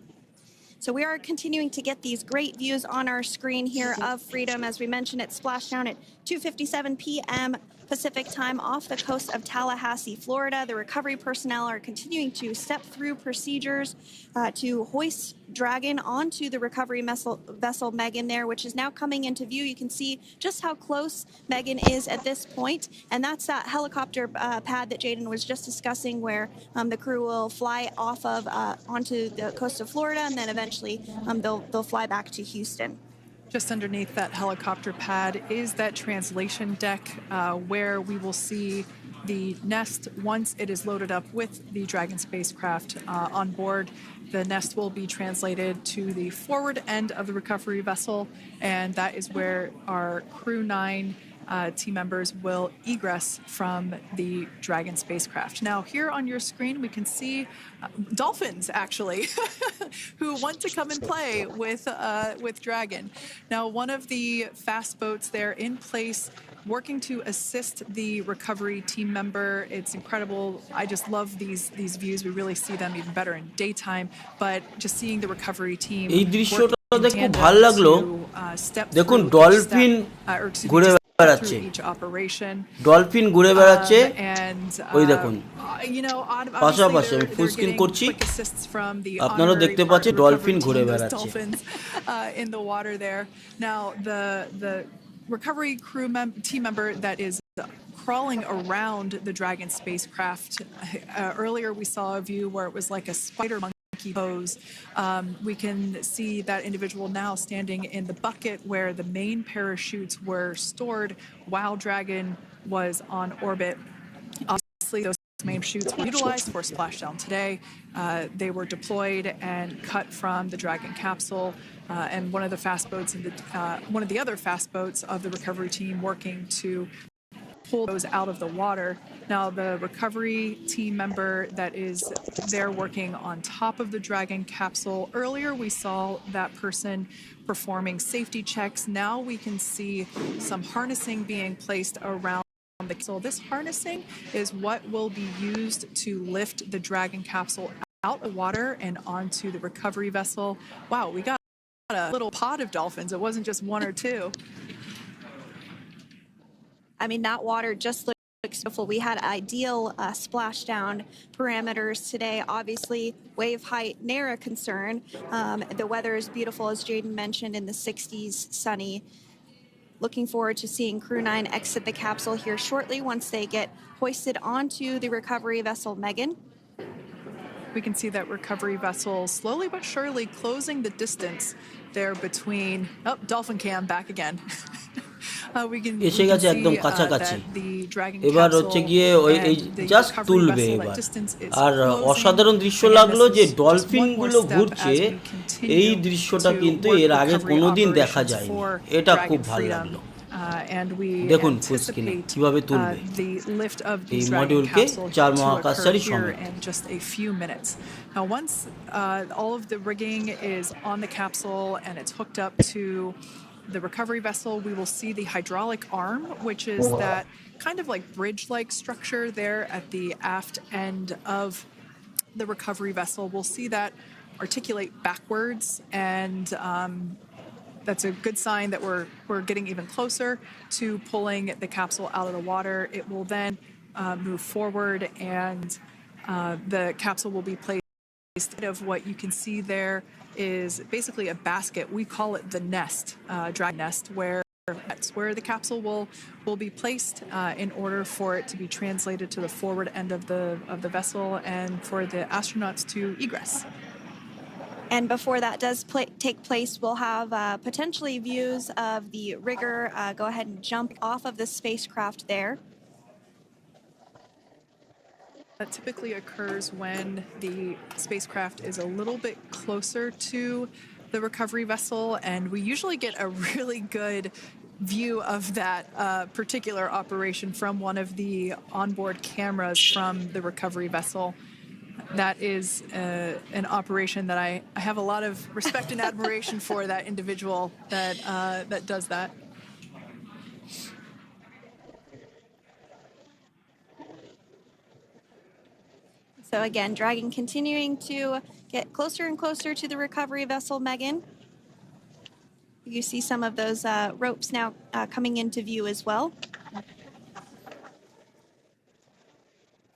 So we are continuing to get these great views on our screen here of Freedom. As we mentioned, it splashed down at 2:57 p.m. Pacific time off the coast of Tallahassee, Florida. The recovery personnel are continuing to step through procedures to hoist Dragon onto the recovery vessel Megan there, which is now coming into view. You can see just how close Megan is at this point. And that's that helicopter pad that Jaden was just discussing, where the crew will fly off of onto the coast of Florida, and then eventually they'll fly back to Houston. Just underneath that helicopter pad is that translation deck where we will see the nest once it is loaded up with the Dragon spacecraft on board. The nest will be translated to the forward end of the recovery vessel, and that is where our Crew 9 team members will egress from the Dragon spacecraft. Now, here on your screen, we can see dolphins, actually, who want to come and play with Dragon. Now, one of the fast boats there in place, working to assist the recovery team member. It's incredible. I just love these views. We really see them even better in daytime, but just seeing the recovery team. এই দৃশ্যটা দেখে খুব ভালো লাগলো। দেখুন dolphin ঘুরে বেড়াচ্ছে, dolphin ঘুরে বেড়াচ্ছে, ওই দেখুন পাশাপাশি আমি ফুল স্ক্রিন করছি, আপনারাও দেখতে পাচ্ছেন ডলফিন ঘুরে বেড়াচ্ছে। In the water there. Now the recovery crew team member that is crawling around the Dragon spacecraft. Earlier we saw a view where it was like a spider monkey pose. We can see that individual now standing in the bucket where the main parachutes were stored while Dragon was on orbit. Obviously, those main chutes were utilized for splashdown today. They were deployed and cut from the Dragon capsule, and one of the fast boats in the one of the other fast boats of the recovery team working to pull those out of the water. Now, the recovery team member that is there working on top of the Dragon capsule, earlier we saw that person performing safety checks. Now we can see some harnessing being placed around the capsule. This harnessing is what will be used to lift the Dragon capsule out of water and onto the recovery vessel. Wow, we got a little pod of dolphins. It wasn't just one or two. I mean, that water just looks beautiful. We had ideal splashdown parameters today. Obviously, wave height, ne'er a concern. The weather is beautiful, as Jaden mentioned, in the 60s, sunny. Looking forward to seeing Crew 9 exit the capsule here shortly once they get hoisted onto the recovery vessel Megan. We can see that recovery vessel slowly but surely closing the distance there between, oh, dolphin cam back again. এসে গেছে একদম কাছাকাছি, এবার হচ্ছে গিয়ে ওই এই just তুলবে এবার। আর অসাধারণ দৃশ্য লাগলো যে ডলফিনগুলো ঘুরছে, এই দৃশ্যটা কিন্তু এর আগে কোনোদিন দেখা যায়নি, এটা খুব ভালো লাগলো। দেখুন ফুল স্ক্রিনে কিভাবে তুলবে এই মডিউলকে 4 মহাকাশচারী সঙ্গে। Now, once all of the rigging is on the capsule and it's hooked up to the recovery vessel, we will see the hydraulic arm, which is that kind of like bridge-like structure there at the aft end of the recovery vessel. We'll see that articulate backwards, and that's a good sign that we're getting even closer to pulling the capsule out of the water. It will then move forward, and the capsule will be placed of what you can see there is basically a basket. We call it the nest, Dragon nest, where that's where the capsule will be placed in order for it to be translated to the forward end of the vessel and for the astronauts to egress. And before that does take place, we'll have potentially views of the rigger go ahead and jump off of the spacecraft there. That typically occurs when the spacecraft is a little bit closer to the recovery vessel, and we usually get a really good view of that particular operation from one of the onboard cameras from the recovery vessel. That is an operation that I have a lot of respect and admiration for that individual that does that. So again, Dragon continuing to get closer and closer to the recovery vessel, Megan. You see some of those ropes now coming into view as well.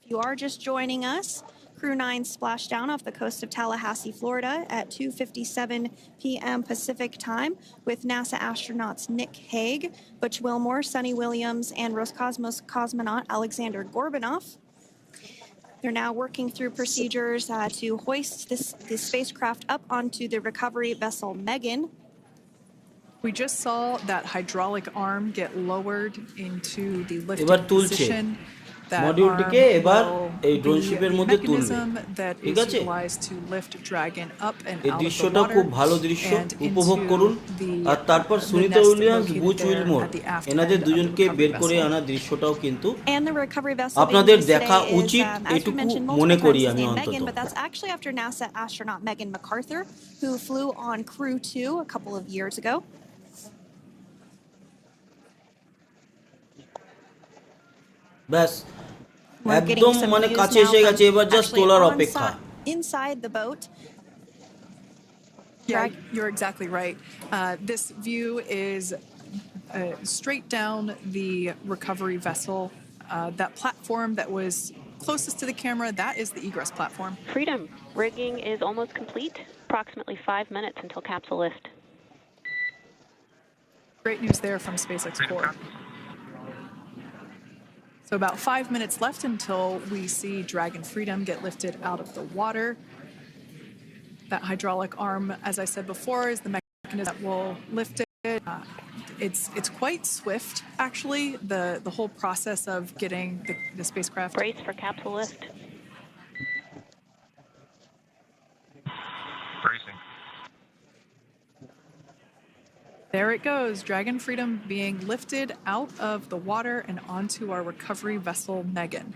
If you are just joining us, Crew 9 splashed down off the coast of Tallahassee, Florida at 2:57 p.m. Pacific time with NASA astronauts Nick Hague, Butch Wilmore, Sunny Williams, and Roscosmos cosmonaut Alexander Gorbanov. They're now working through procedures to hoist this spacecraft up onto the recovery vessel Megan. We just saw that hydraulic arm get lowered into the lifting এবার তুলছে position. মডিউলটিকে এবার এই drone শিপের মধ্যে তুলবে ঠিক আছে এই দৃশ্যটা খুব ভালো দৃশ্য উপভোগ করুন আর তারপর সুনিতা উইলিয়ামস বুচ উইলমোর এনাদের দুজনকে বের করে আনা দৃশ্যটাও কিন্তু আপনাদের দেখা উচিত এটুকু মনে করি আমি অন্তত But that's actually after NASA astronaut Megan McArthur, who flew on Crew 2 a couple of years ago. ব্যাস একদম মানে কাছে এসে গেছে এবার জাস্ট তোলার অপেক্ষা Inside the boat. Yeah, you're exactly right. This view is straight down the recovery vessel. That platform that was closest to the camera, that is the egress platform. Freedom, rigging is almost complete. Approximately 5 minutes until capsule lift. Great news there from SpaceX Core. So about 5 minutes left until we see Dragon Freedom get lifted out of the water. That hydraulic arm, as I said before, is the mechanism that will lift it. It's quite swift, actually, the whole process of getting the spacecraft. Brace for capsule lift. Bracing. There it goes, Dragon Freedom being lifted out of the water and onto our recovery vessel, Megan.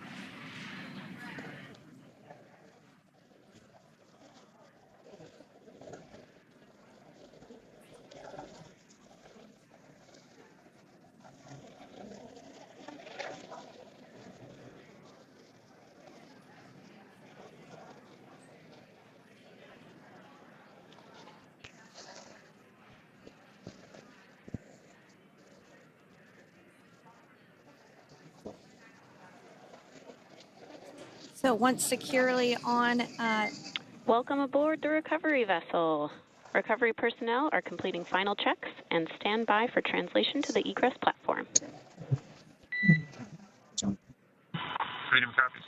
So once securely on... Welcome aboard the recovery vessel. Recovery personnel are completing final checks and stand by for translation to the egress platform. Freedom copies.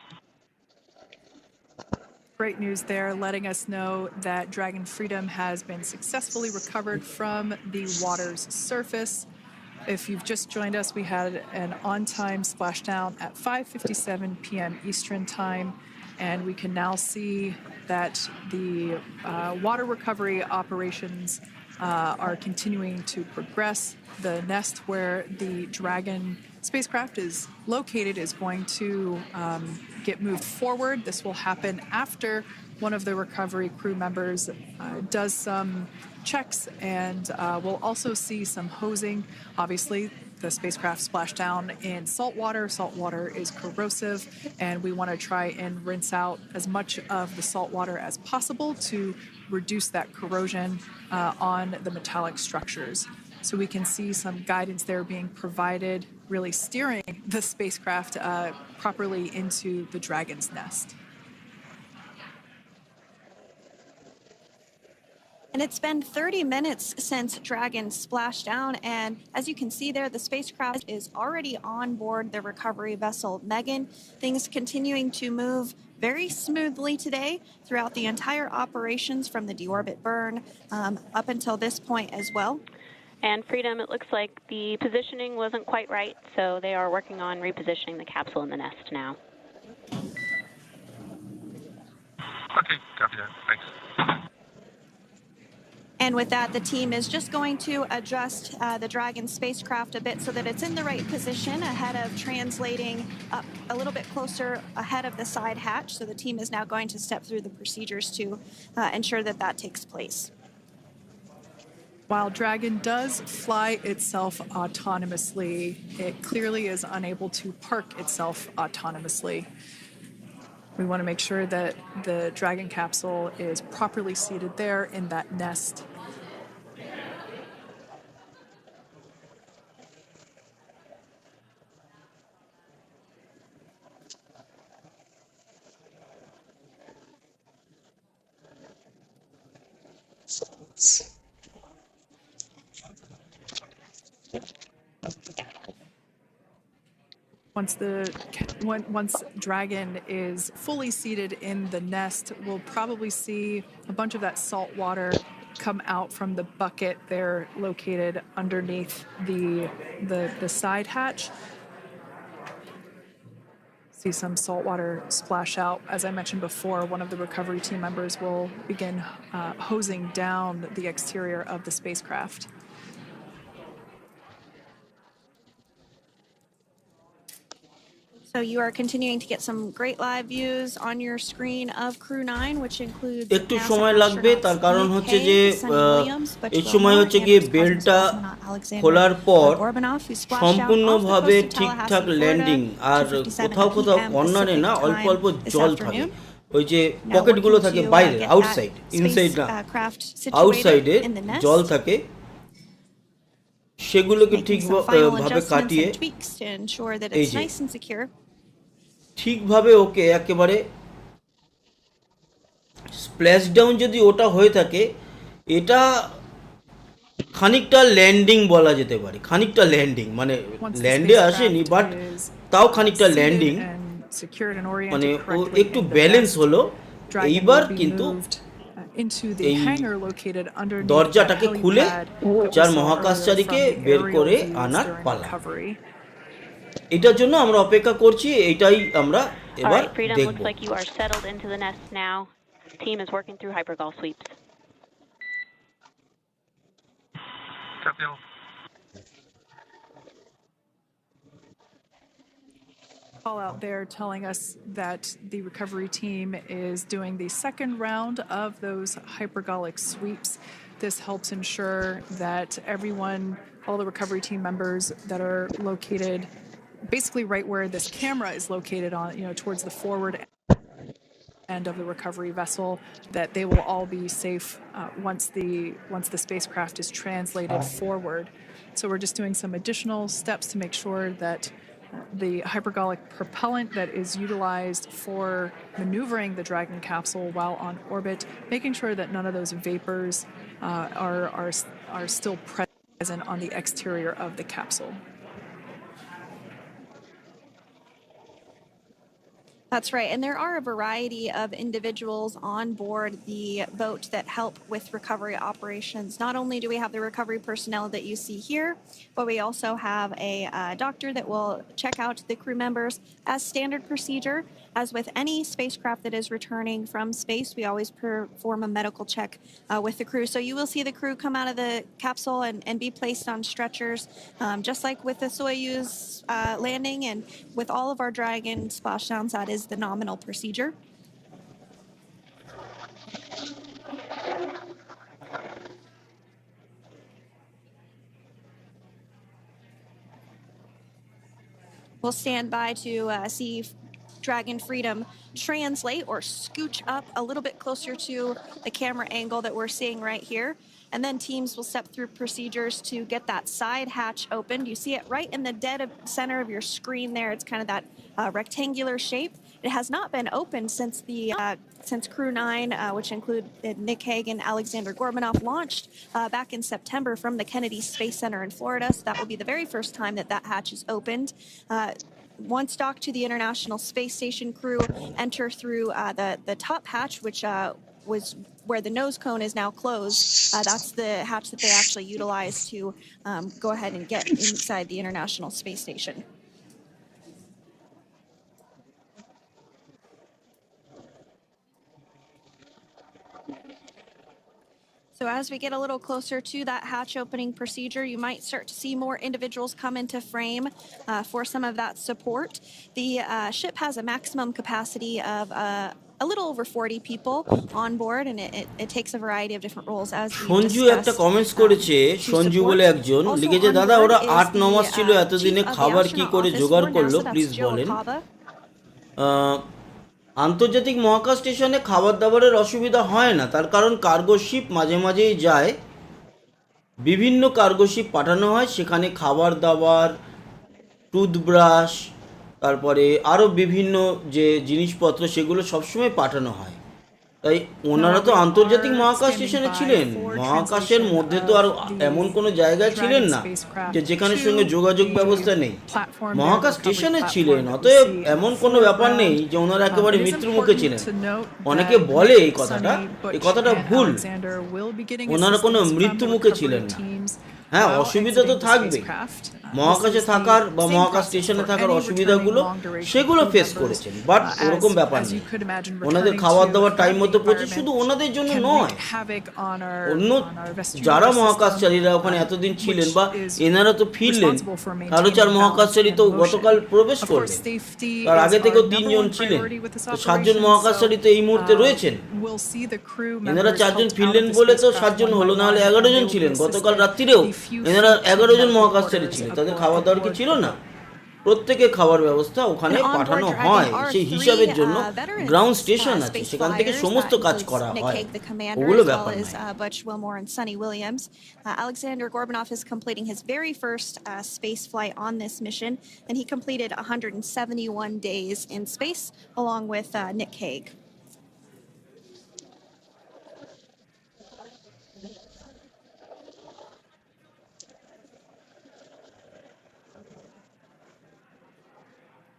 Great news there, letting us know that Dragon Freedom has been successfully recovered from the water's surface. If you've just joined us, we had an on-time splashdown at 5:57 p.m. Eastern Time, and we can now see that the water recovery operations are continuing to progress. The nest where the Dragon spacecraft is located is going to get moved forward. This will happen after one of the recovery crew members does some checks, and we'll also see some hosing. Obviously, the spacecraft splashed down in salt water. Salt water is corrosive, and we want to try and rinse out as much of the salt water as possible to reduce that corrosion on the metallic structures. So we can see some guidance there being provided, really steering the spacecraft properly into the Dragon's nest. And it's been 30 minutes since Dragon splashed down, and as you can see there, the spacecraft is already on board the recovery vessel Megan. Things continuing to move very smoothly today throughout the entire operations from the deorbit burn up until this point as well. And Freedom, it looks like the positioning wasn't quite right, so they are working on repositioning the capsule in the nest now. Okay, copy that. Thanks. And with that, the team is just going to adjust the Dragon spacecraft a bit so that it's in the right position ahead of translating up a little bit closer ahead of the side hatch. So the team is now going to step through the procedures to ensure that that takes place. While Dragon does fly itself autonomously, it clearly is unable to park itself autonomously. We want to make sure that the Dragon capsule is properly seated there in that nest. Once Dragon is fully seated in the nest, we'll probably see a bunch of that salt water come out from the bucket there located underneath the side hatch. See some salt water splash out. As I mentioned before, one of the recovery team members will begin hosing down the exterior of the spacecraft. So you are continuing to get some great live views on your screen of Crew 9, which includes একটু সময় লাগবে, তার কারণ হচ্ছে যে এই সময় হচ্ছে গিয়ে বেলটা খোলার পর সম্পূর্ণভাবে ঠিকঠাক ল্যান্ডিং, আর কোথাও কোথাও কর্নারে না অল্প অল্প জল থাকে, ওই যে পকেটগুলো থাকে বাইরে, আউটসাইড, ইনসাইড না, আউটসাইডে জল থাকে, সেগুলোকে ঠিকভাবে কাটিয়ে এই যে ঠিকভাবে ওকে একেবারে স্প্ল্যাশ ডাউন যদি ওটা হয়ে থাকে, এটা খানিকটা ল্যান্ডিং বলা যেতে পারে, খানিকটা ল্যান্ডিং, মানে ল্যান্ডে আসেনি বাট তাও খানিকটা ল্যান্ডিং, মানে ও একটু ব্যালেন্স হলো। এইবার কিন্তু এই দরজাটাকে খুলে যার মহাকাশচারীকে বের করে আনার পালা, এটার জন্য আমরা অপেক্ষা করছি, এটাই আমরা এবার দেখব। Call out there telling us that the recovery team is doing the second round of those hypergolic sweeps. This helps ensure that everyone, all the recovery team members that are located basically right where this camera is located on, towards the forward end of the recovery vessel, that they will all be safe once the spacecraft is translated forward. So we're just doing some additional steps to make sure that the hypergolic propellant that is utilized for maneuvering the Dragon capsule while on orbit, making sure that none of those vapors are still present on the exterior of the capsule. That's right, and there are a variety of individuals on board the boat that help with recovery operations. Not only do we have the recovery personnel that you see here, but we also have a doctor that will check out the crew members as standard procedure. As with any spacecraft that is returning from space, we always perform a medical check with the crew. So you will see the crew come out of the capsule and be placed on stretchers, just like with the Soyuz landing and with all of our Dragon splashdowns. That is the nominal procedure. We'll stand by to see Dragon Freedom translate or scooch up a little bit closer to the camera angle that we're seeing right here. And then teams will step through procedures to get that side hatch opened. You see it right in the dead center of your screen there. It's kind of that rectangular shape. It has not been opened since Crew 9, which include Nick Hague and Alexander Gorbunoff, launched back in September from the Kennedy Space Center in Florida. So that will be the very first time that hatch is opened. Once docked to the International Space Station, crew enter through the top hatch, which was where the nose cone is now closed. That's the hatch that they actually utilize to go ahead and get inside the International Space Station. So as we get a little closer to that hatch opening procedure, you might start to see more individuals come into frame for some of that support. The ship has a maximum capacity of a little over 40 people on board, and it takes a variety of different roles as we Sanju একটা discussed, comments করেছে, to Sanju support. বলে একজন Also লিখেছে, on দাদা board ওরা is 8-9 mass the, ছিল, এতদিনে chief of the খাবার কি astronaut করে office জোগাড় for করলো, NASA, that's প্লিজ Joe বলেন। Acaba. আন্তর্জাতিক মহাকাশ স্টেশনে খাবার দাবারের অসুবিধা হয় না, তার কারণ কার্গো শিপ মাঝে মাঝেই যায়, বিভিন্ন কার্গো শিপ পাঠানো হয়, সেখানে খাবার দাবার, টুথব্রাশ, তারপরে আরও বিভিন্ন যে জিনিসপত্র সেগুলো সবসময় পাঠানো হয়। তাই ওনারা তো আন্তর্জাতিক মহাকাশ স্টেশনে ছিলেন, মহাকাশের মধ্যে তো আর এমন কোনো জায়গায় ছিলেন না যে যেখানে সঙ্গে যোগাযোগ ব্যবস্থা নেই, মহাকাশ স্টেশনে ছিলেন। অতএব এমন কোনো ব্যাপার নেই যে ওনারা একেবারে মৃত্যুর মুখে ছিলেন। অনেকে বলে এই কথাটা ভুল, ওনারা কোনো মৃত্যু মুখে ছিলেন না। হ্যাঁ, অসুবিধা তো থাকবে, মহাকাশে থাকার বা মহাকাশ স্টেশনে থাকার অসুবিধাগুলো সেগুলো ফেস করেছেন, বাট ওরকম ব্যাপার নেই। ওনাদের খাবার দাবার টাইম মতো পৌঁছে, শুধু ওনাদের জন্য নয়, অন্য যারা মহাকাশচারীরা ওখানে এতদিন ছিলেন বা এনারা তো ফিরলেন, আরও 4 মহাকাশচারী তো গতকাল প্রবেশ করলেন, তার আগে থেকেও 3 জন ছিলেন, তো 7 জন মহাকাশচারী তো এই মুহূর্তে রয়েছেন। এনারা 4 জন ফিরলেন বলে তো 7 জন হলো, নাহলে 11 জন ছিলেন। গতকাল রাত্রিরেও এনারা 11 জন মহাকাশচারী ছিলেন, তাদের খাবার দাবার কি ছিল না? প্রত্যেকে খাবার ব্যবস্থা ওখানে পাঠানো হয়, সেই হিসাবের জন্য গ্রাউন্ড স্টেশন আছে, সেখান থেকে সমস্ত কাজ করা হয়, ওগুলো ব্যাপার নয়। Butch Wilmore and Sonny Williams. Alexander Gorbunoff is completing his very first space flight on this mission, and he completed 171 days in space along with Nick Hague.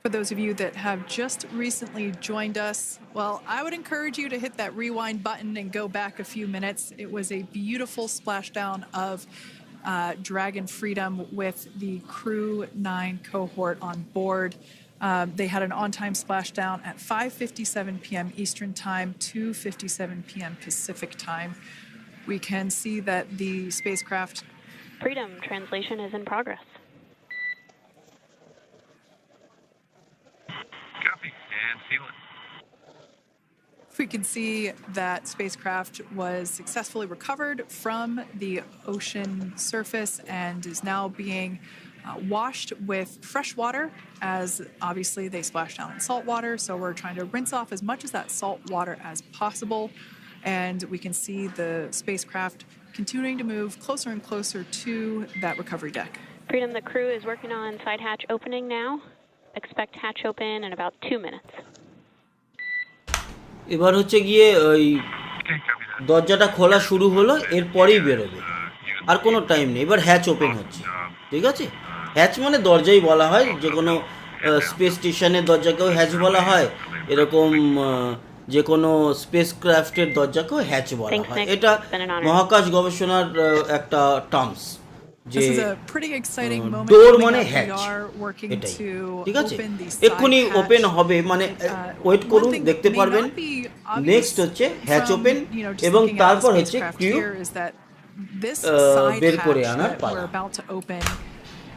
For those of you that have just recently joined us, well, I would encourage you to hit that rewind button and go back a few minutes. It was a beautiful splashdown of Dragon Freedom with the Crew 9 cohort on board. They had an on-time splashdown at 5:57 p.m. Eastern Time, 2:57 p.m. Pacific Time. We can see that the spacecraft... Freedom translation is in progress. Copy. And sealant. We can see that spacecraft was successfully recovered from the ocean surface and is now being washed with fresh water, as obviously they splashed down in salt water. So we're trying to rinse off as much of that salt water as possible. And we can see the spacecraft continuing to move closer and closer to that recovery deck. Freedom, the crew is working on side hatch opening now. Expect hatch open in about 2 minutes. এবার হচ্ছে গিয়ে ওই দরজাটা খোলা শুরু হলো, এরপরেই বেরোবে, আর কোনো টাইম নেই। এবার হ্যাচ ওপেন হচ্ছে, ঠিক আছে? হ্যাচ মানে দরজাই বলা হয়, যে কোনো স্পেস স্টেশনের দরজাকেও হ্যাচ বলা হয়, এরকম যে কোনো স্পেস ক্রাফটের দরজাকেও হ্যাচ বলা হয়। এটা মহাকাশ গবেষণার একটা টার্মস, যে ডোর মানে হ্যাচ, এটাই, ঠিক আছে? এক্ষুনি ওপেন হবে, মানে ওয়েট করুন, দেখতে পারবেন। নেক্সট হচ্ছে হ্যাচ ওপেন, এবং তারপর হচ্ছে ক্রিউ বের করে আনার পালা।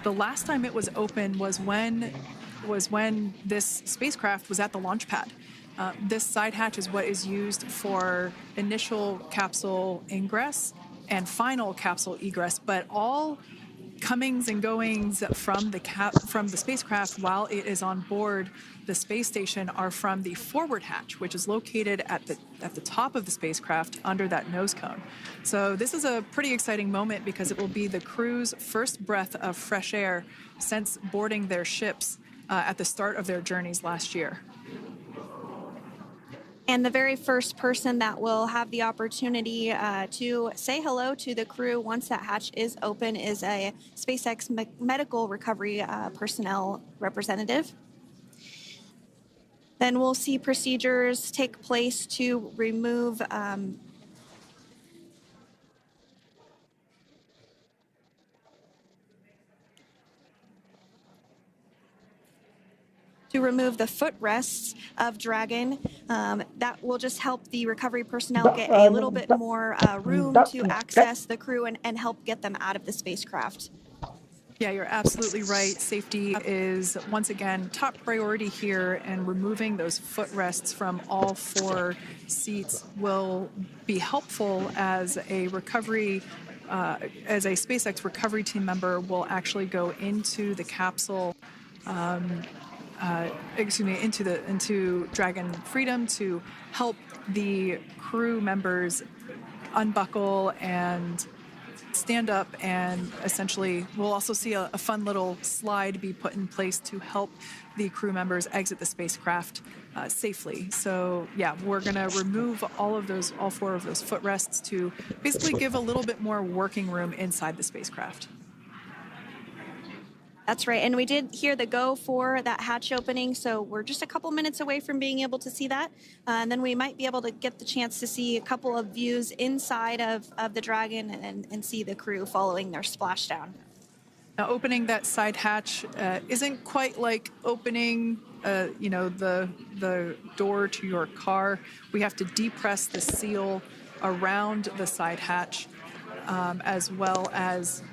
The last time it was open was when this spacecraft was at the launch pad. This side hatch is what is used for initial capsule ingress and final capsule egress, but all comings and goings from the spacecraft while it is on board the space station are from the forward hatch, which is located at the top of the spacecraft under that nose cone. So this is a pretty exciting moment because it will be the crew's first breath of fresh air since boarding their ships at the start of their journeys last year. And the very first person that will have the opportunity to say hello to the crew once that hatch is open is a SpaceX medical recovery personnel representative. Then we'll see procedures take place to remove the footrests of Dragon. That will just help the recovery personnel get a little bit more room to access the crew and help get them out of the spacecraft. Yeah, you're absolutely right. Safety is, once again, top priority here, and removing those footrests from all 4 seats will be helpful as a recovery, as a SpaceX recovery team member will actually go into the capsule, into Dragon Freedom to help the crew members unbuckle and stand up, and essentially we'll also see a fun little slide be put in place to help the crew members exit the spacecraft safely. So yeah, we're going to remove all 4 of those footrests to basically give a little bit more working room inside the spacecraft. That's right, and we did hear the go for that hatch opening, so we're just a couple minutes away from being able to see that, and then we might be able to get the chance to see a couple of views inside of the Dragon and see the crew following their splashdown. Now, opening that side hatch isn't quite like opening, the door to your car. We have to depress the seal around the side hatch, as well as,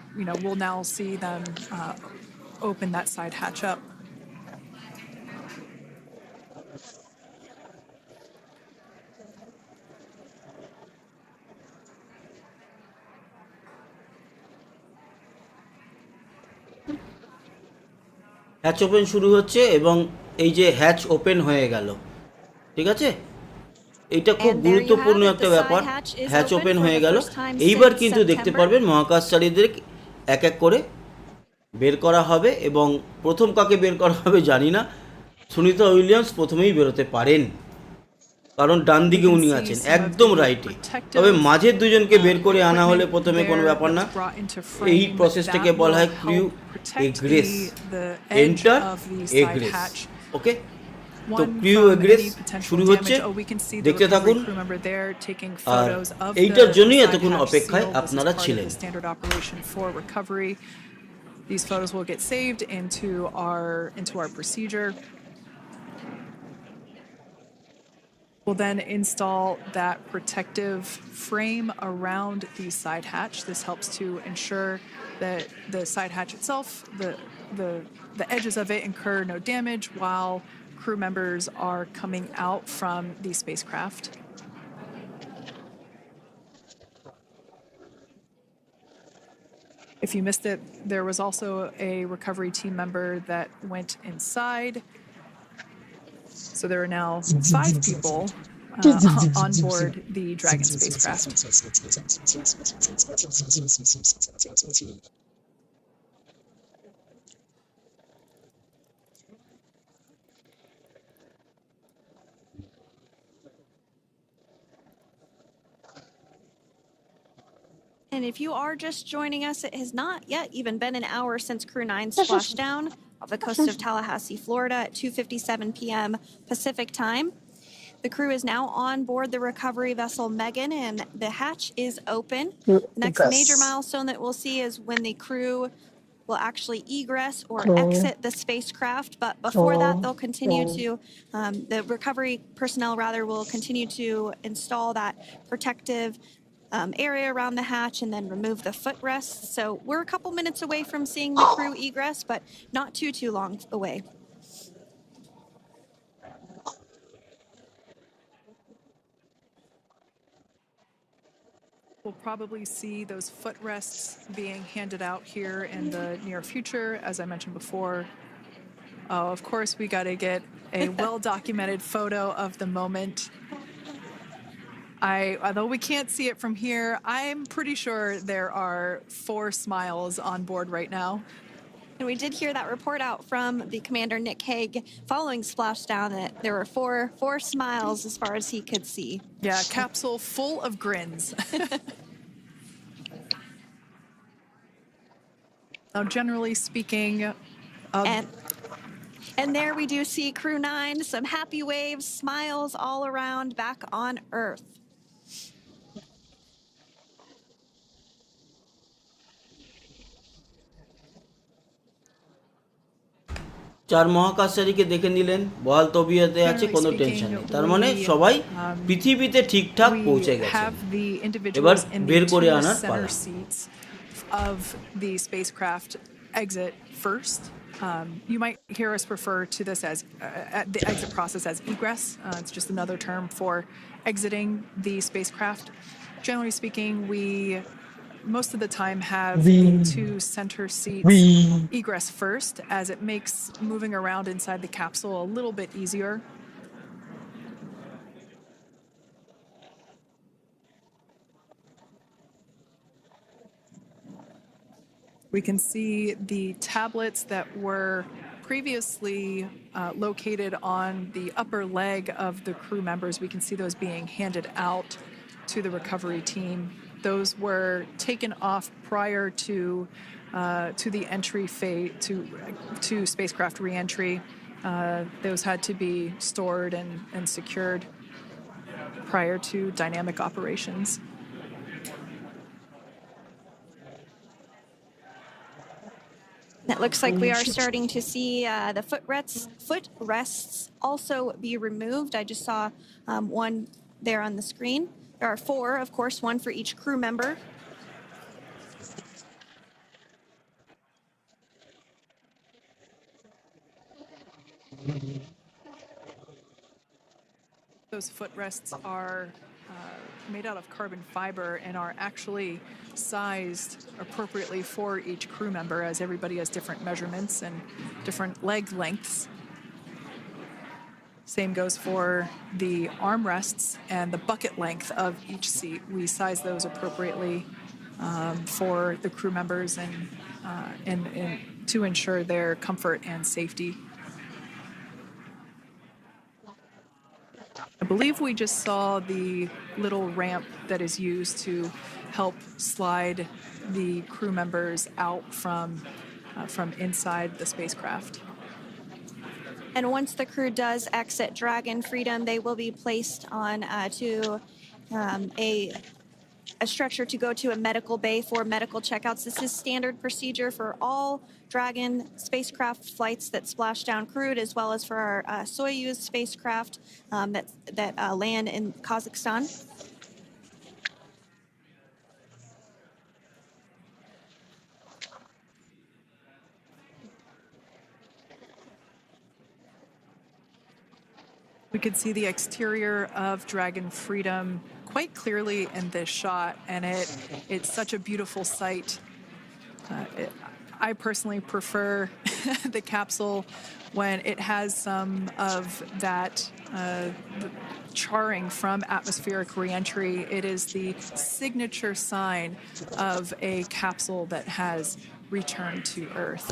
we'll now see them open that side hatch up. Hatch open শুরু হচ্ছে এবং এই যে hatch open হয়ে গেল, ঠিক আছে, এটা খুব গুরুত্বপূর্ণ একটা ব্যাপার। হ্যাচ ওপেন হয়ে গেল, এইবার কিন্তু দেখতে পারবেন মহাকাশচারীদের এক এক করে বের করা হবে, এবং প্রথম কাকে বের করা হবে জানি না। সুনিতা উইলিয়ামস প্রথমেই বেরোতে পারেন, কারণ ডান দিকে উনি আছেন একদম রাইটে, তবে মাঝের দুজনকে বের করে আনা হলে প্রথমে কোনো ব্যাপার না। এই প্রসেসটাকে বলা হয় ক্রিউ এগ্রেস, এন্টার এগ্রেস। ওকে, তো ক্রিউ এগ্রেস শুরু হচ্ছে, দেখতে থাকুন। আর এইটার জন্যই এতক্ষণ অপেক্ষায় আপনারা ছিলেন। These photos will get saved into our procedure. We'll then install that protective frame around the side hatch. This helps to ensure that the side hatch itself, the edges of it, incur no damage while crew members are coming out from the spacecraft. If you missed it, there was also a recovery team member that went inside. So there are now 5 people on board the Dragon spacecraft. And if you are just joining us, it has not yet even been an hour since Crew 9 splashed down off the coast of Tallahassee, Florida at 2:57 p.m. Pacific time. The crew is now on board the recovery vessel Megan, and the hatch is open. The next major milestone that we'll see is when the crew will actually egress or exit the spacecraft. But before that, they'll continue to, the recovery personnel rather, will continue to install that protective area around the hatch and then remove the footrests. So we're a couple minutes away from seeing the crew egress, but not too long away. We'll probably see those footrests being handed out here in the near future, as I mentioned before. Oh, of course, we got to get a well-documented photo of the moment. Although we can't see it from here, I'm pretty sure there are 4 smiles on board right now. And we did hear that report out from the commander, Nick Hague, following splashdown, that there were four smiles as far as he could see. Yeah, capsule full of grins. Now, generally speaking, and there we do see Crew 9, some happy waves, smiles all around back on Earth. চার মহাকাশচারীকে দেখে নিলেন, বহাল তবিয়তে আছে, কোনো tension নেই। তার মানে সবাই পৃথিবীতে ঠিকঠাক পৌঁছে গেছে। এবার বের করে আনার পালা। Of the spacecraft exit first. You might hear us refer to this as the exit process as egress. It's just another term for exiting the spacecraft. Generally speaking, we most of the time have the two center seats egress first, as it makes moving around inside the capsule a little bit easier. We can see the tablets that were previously located on the upper leg of the crew members. We can see those being handed out to the recovery team. Those were taken off prior to the entry phase, to spacecraft reentry. Those had to be stored and secured prior to dynamic operations. It looks like we are starting to see the footrests also be removed. I just saw one there on the screen. There are 4, of course, one for each crew member. Those footrests are made out of carbon fiber and are actually sized appropriately for each crew member, as everybody has different measurements and different leg lengths. Same goes for the armrests and the bucket length of each seat. We size those appropriately for the crew members and to ensure their comfort and safety. I believe we just saw the little ramp that is used to help slide the crew members out from inside the spacecraft. And once the crew does exit Dragon Freedom, they will be placed on to a structure to go to a medical bay for medical checkouts. This is standard procedure for all Dragon spacecraft flights that splash down crewed, as well as for our Soyuz spacecraft that land in Kazakhstan. We could see the exterior of Dragon Freedom quite clearly in this shot, and it's such a beautiful sight. I personally prefer the capsule when it has some of that charring from atmospheric reentry. It is the signature sign of a capsule that has returned to Earth.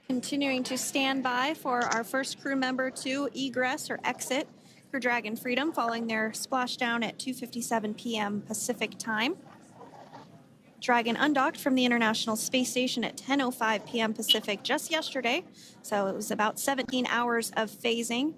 Continuing to stand by for our first crew member to egress or exit for Dragon Freedom following their splashdown at 2:57 p.m. Pacific time. Dragon undocked from the International Space Station at 10:05 p.m. Pacific just yesterday, so it was about 17 hours of phasing.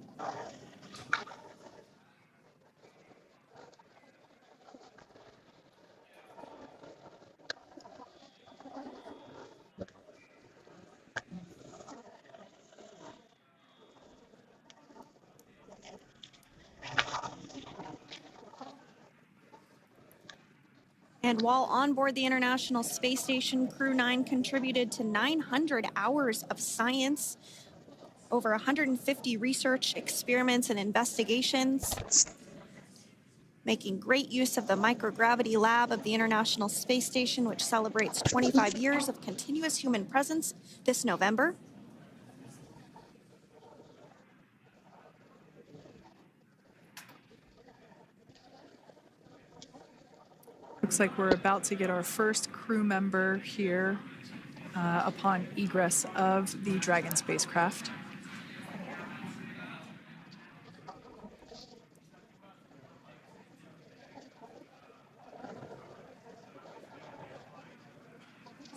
And while on board the International Space Station, Crew 9 contributed to 900 hours of science, over 150 research experiments and investigations. making great use of the microgravity lab of the International Space Station, which celebrates 25 years of continuous human presence this November. Looks like we're about to get our first crew member here upon egress of the Dragon spacecraft.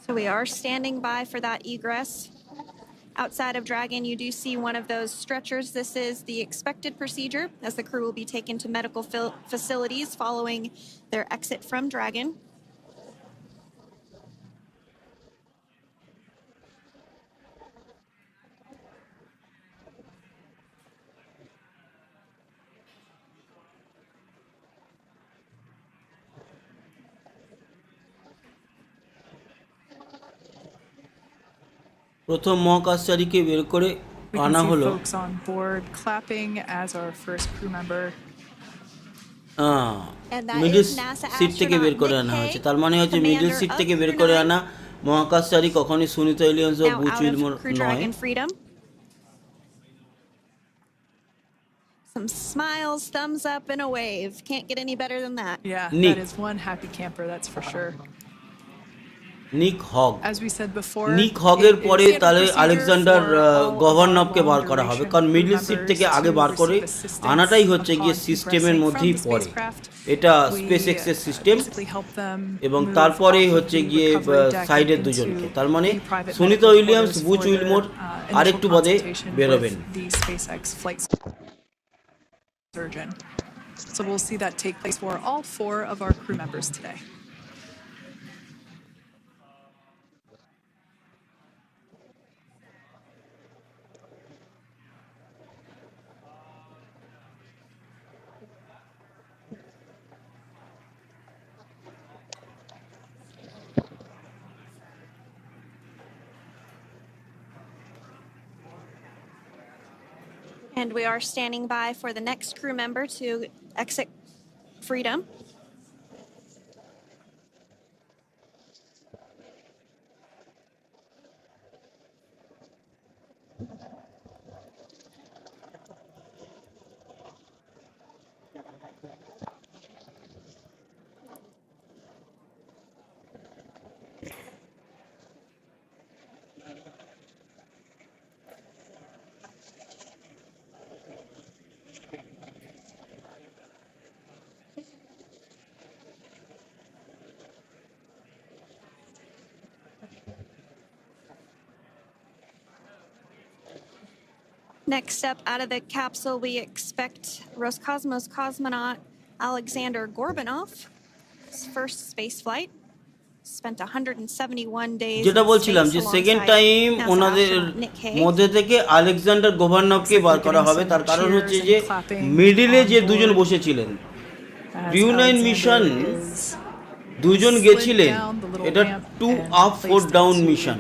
So we are standing by for that egress. Outside of Dragon, you do see one of those stretchers. This is the expected procedure as the crew will be taken to medical facilities following their exit from Dragon. প্রথম মহাকাশচারীকে বের করে We আনা can see হলো folks on board clapping as our first crew member And that middle is NASA seat থেকে বের করে astronaut আনা Nick হয়েছে। Hague, তার মানে হচ্ছে মিডল commander সিট of থেকে বের Crew করে 9, আনা মহাকাশচারী কখনই সুনিতা উইলিয়ামস বা now Butch out Wilmore of Crew নয়। Dragon Freedom. Some smiles, thumbs up, and a wave. Can't get any better than that. Yeah, Nick. that is one happy camper, that's for sure. Nick Hague As we said before, Nick হগের it পরে is a তাহলে procedure Alexander for all of our গভর্নরকে বার করা হবে, long কারণ duration middle crew seat members থেকে আগে to বার করে receive assistance আনাটাই হচ্ছে গিয়ে upon সিস্টেমের egressing মধ্যেই from the পড়ে। spacecraft. এটা We, স্পেস এক্সের সিস্টেম basically help them এবং move তারপরেই off of হচ্ছে the গিয়ে recovery deck সাইডের into দুজনকে। তার মানে the private Sunita medical Williams quarters Butch for their, Wilmore initial আরেকটু বাদে consultation বেরোবেন। with the SpaceX flight surgeon. So we'll see that take place for all 4 of our crew members today. And we are standing by for the next crew member to exit Freedom. Next up, out of the capsule, we expect Roscosmos cosmonaut Alexander Gorbanov, his first space flight. Spent 171 days যেটা in বলছিলাম যে space second alongside time NASA ওনাদের astronaut Nick Hague. মধ্যে থেকে Alexander গভর্নরকে বার করা হবে। তার কারণ হচ্ছে যে মিডিলে যে দুজন বসেছিলেন ক্রিউ 9 মিশন দুজন গেছিলেন, এটা 2 আপ 4 ডাউন মিশন,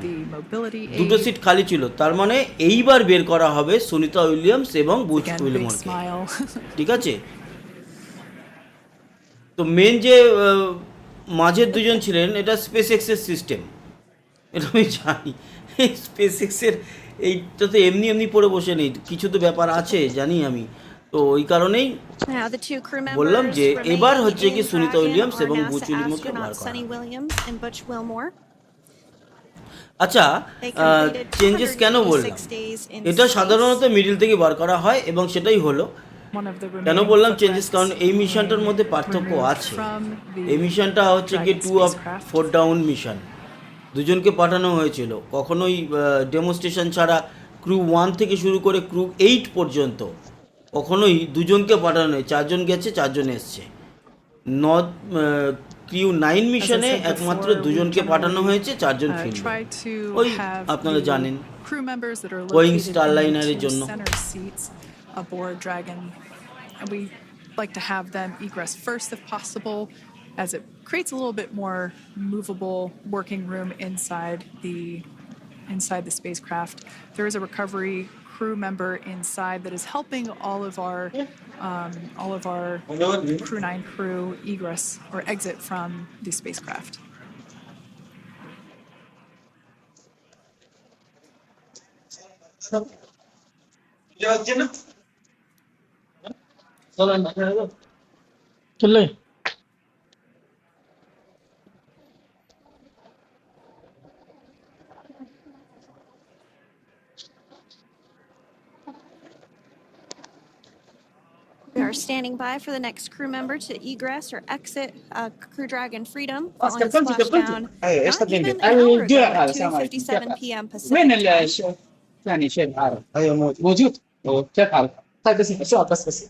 দুটো সিট খালি ছিল। তার মানে এইবার বের করা হবে সুনিতা উইলিয়ামস এবং বুচ উইলমোরকে, ঠিক আছে? তো মেন যে মাঝের দুজন ছিলেন এটা স্পেস এক্সের সিস্টেম, এটা আমি জানি। স্পেস এক্সের এইটা তো এমনি এমনি পড়ে বসে নেই, কিছু তো ব্যাপার আছে জানি আমি। তো ওই কারণেই Now, the 2 crew members বললাম যে এবার remaining হচ্ছে কি in Sunita Dragon Williams are এবং NASA বুচ উইলমোরকে বার astronauts করা Sunny হবে। Williams and Butch Wilmore. আচ্ছা, They completed চেঞ্জেস কেন বললাম? 286 days in এটা space. সাধারণত মিডিল থেকে বার করা হয় এবং সেটাই হলো। কেন বললাম চেঞ্জেস, কারণ এই মিশনটার মধ্যে পার্থক্য আছে। এই মিশনটা হচ্ছে কি 2 আপ 4 ডাউন মিশন, দুজনকে পাঠানো হয়েছিল। কখনোই ডেমোস্ট্রেশন ছাড়া ক্রু 1 থেকে শুরু করে ক্রু 8 পর্যন্ত কখনোই দুজনকে পাঠানো হয়, 4 জন গেছে 4 জন এসছে। ক্রিউ 9 মিশনে একমাত্র দুজনকে পাঠানো হয়েছে, 4 জন ফিল্ড। ওই আপনারা জানেন গোয়িং স্টারলাইনারের জন্য। aboard Dragon, and we like to have them egress first if possible, as it creates a little bit more movable working room inside the inside the spacecraft. There is a recovery crew member inside that is helping all of our Crew 9 crew egress or exit from the spacecraft. We are standing by for the next crew member to egress or exit Crew Dragon Freedom following splashdown. Not even an hour ago at 2:57 p.m. Pacific time. ثاني شيء عارف ايوه موجود كيف عارف طيب بس شو بس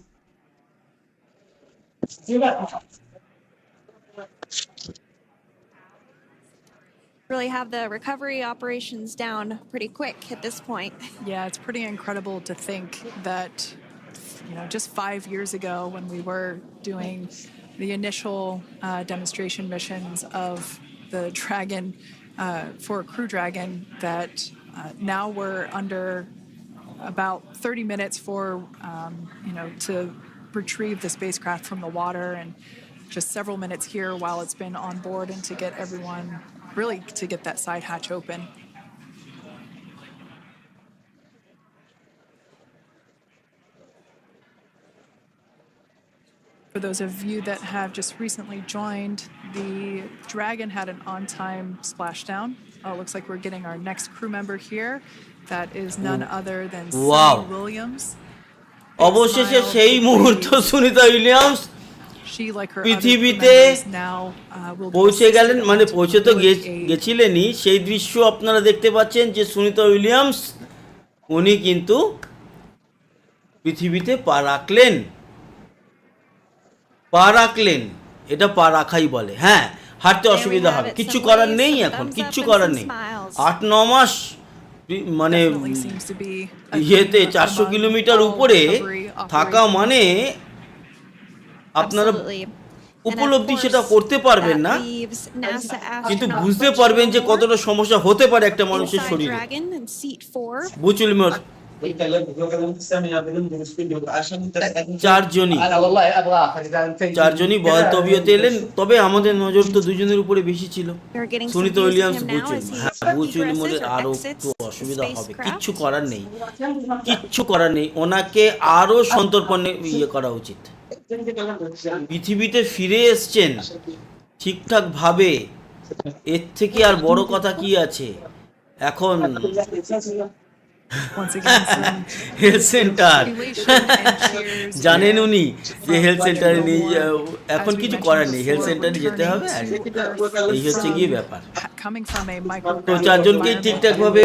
Really have the recovery operations down pretty quick at this point. Yeah, it's pretty incredible to think that, just 5 years ago when we were doing the initial demonstration missions of the Dragon for Crew Dragon, that now we're under about 30 minutes for, to retrieve the spacecraft from the water, and just several minutes here while it's been on board and to get everyone, really to get that side hatch open. For those of you that have just recently joined, the Dragon had an on-time splashdown. It looks like we're getting our next crew member here. That is none other than Sunny Williams. অবশেষে সেই মুহূর্ত Sunita Williams She, like her পৃথিবীতে পৌঁছে গেলেন, মানে পৌঁছে তো গেছিলেনই। সেই দৃশ্য আপনারা দেখতে পাচ্ছেন যে সুনিতা উইলিয়ামস উনি কিন্তু পৃথিবীতে পা রাখলেন। এটা পা রাখাই বলে। হ্যাঁ, হাঁটতে অসুবিধা হবে, কিচ্ছু করার নেই, এখন কিচ্ছু করার নেই। 8-9 মাস মানে ইয়েতে 400 কিলোমিটার উপরে থাকা মানে আপনারা উপলব্ধি সেটা করতে পারবেন না, কিন্তু বুঝতে পারবেন যে কতটা সমস্যা হতে পারে একটা মানুষের শরীরে। বুচ উইলমোর চারজনই বল তবিয়তে এলেন, তবে আমাদের নজর তো দুজনের উপরে বেশি ছিল, সুনিতা উইলিয়ামস, বুচ উইলমোরের আরো একটু অসুবিধা হবে, কিচ্ছু করার নেই, ওনাকে আরো সন্তর্পণে করা উচিত। পৃথিবীতে ফিরে এসছেন ঠিকঠাক ভাবে, এর থেকে আর বড় কথা কি আছে? এখন হেলথ সেন্টার জানেন উনি যে হেলথ সেন্টারে নেই, এখন কিছু করার নেই, হেলথ সেন্টারে যেতে হবে, আর এই হচ্ছে গিয়ে ব্যাপার। তো চারজনকেই ঠিকঠাক ভাবে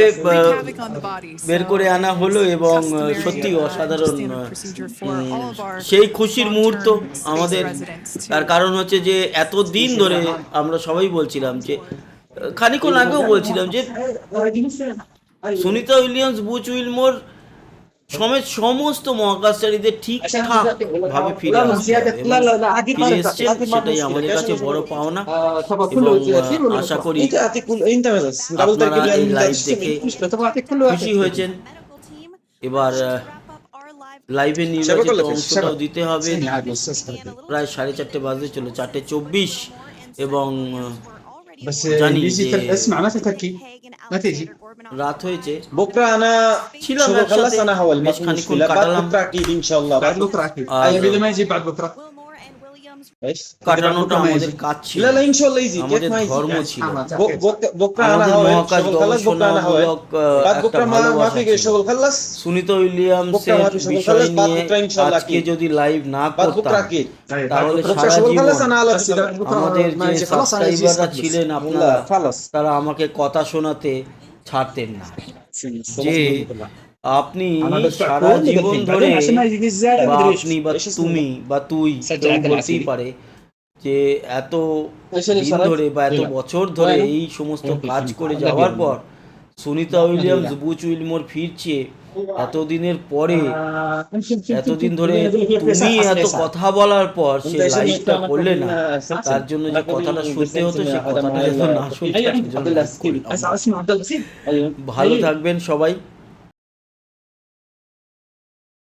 বের করে আনা হলো এবং সত্যি অসাধারণ সেই খুশির মুহূর্ত আমাদের। তার কারণ হচ্ছে যে এতদিন ধরে আমরা সবাই বলছিলাম, যে খানিকক্ষণ আগেও বলছিলাম যে সুনিতা উইলিয়ামস, বুচ উইলমোর সমেত সমস্ত মহাকাশচারীদের ঠিকঠাক ভাবে ফিরে এসছেন, সেটাই আমাদের কাছে বড় পাওনা। এবং আশা করি আপনারা এই লাইভ দেখে খুশি হয়েছেন। এবার লাইভে নির্বাচিত অংশটাও দিতে হবে। প্রায় 4:30 বাজতে চলো, 4:24, এবং জানি যে রাত হয়েছে। ছিলাম একসাথে, বেশ খানিকক্ষণ কাটালাম। কাটানোটা আমাদের কাজ ছিল, আমাদের ধর্ম ছিল, আমাদের মহাকাশ গবেষণামূলক একটা ভালোবাসা ছিল। সুনিতা উইলিয়ামসের বিষয় নিয়ে আজকে যদি লাইভ না করতাম, তাহলে সারা জীবন আমাদের যে সাবস্ক্রাইবাররা ছিলেন আপনারা, তারা আমাকে কথা শোনাতে ছাড়তেন না যে আপনি সারা জীবন ধরে, বা আপনি বা তুমি বা তুই বলতেই পারে যে এত দিন ধরে বা এত বছর ধরে এই সমস্ত কাজ করে যাওয়ার পর সুনিতা উইলিয়ামস, বুচ উইলমোর ফিরছে এতদিনের পরে, এতদিন ধরে তুমি এত কথা বলার পর সে লাইভটা করলে না, তার জন্য যে কথাটা শুনতে হতো সে কথাটা যেন না শুনতে, ভালো থাকবেন সবাই।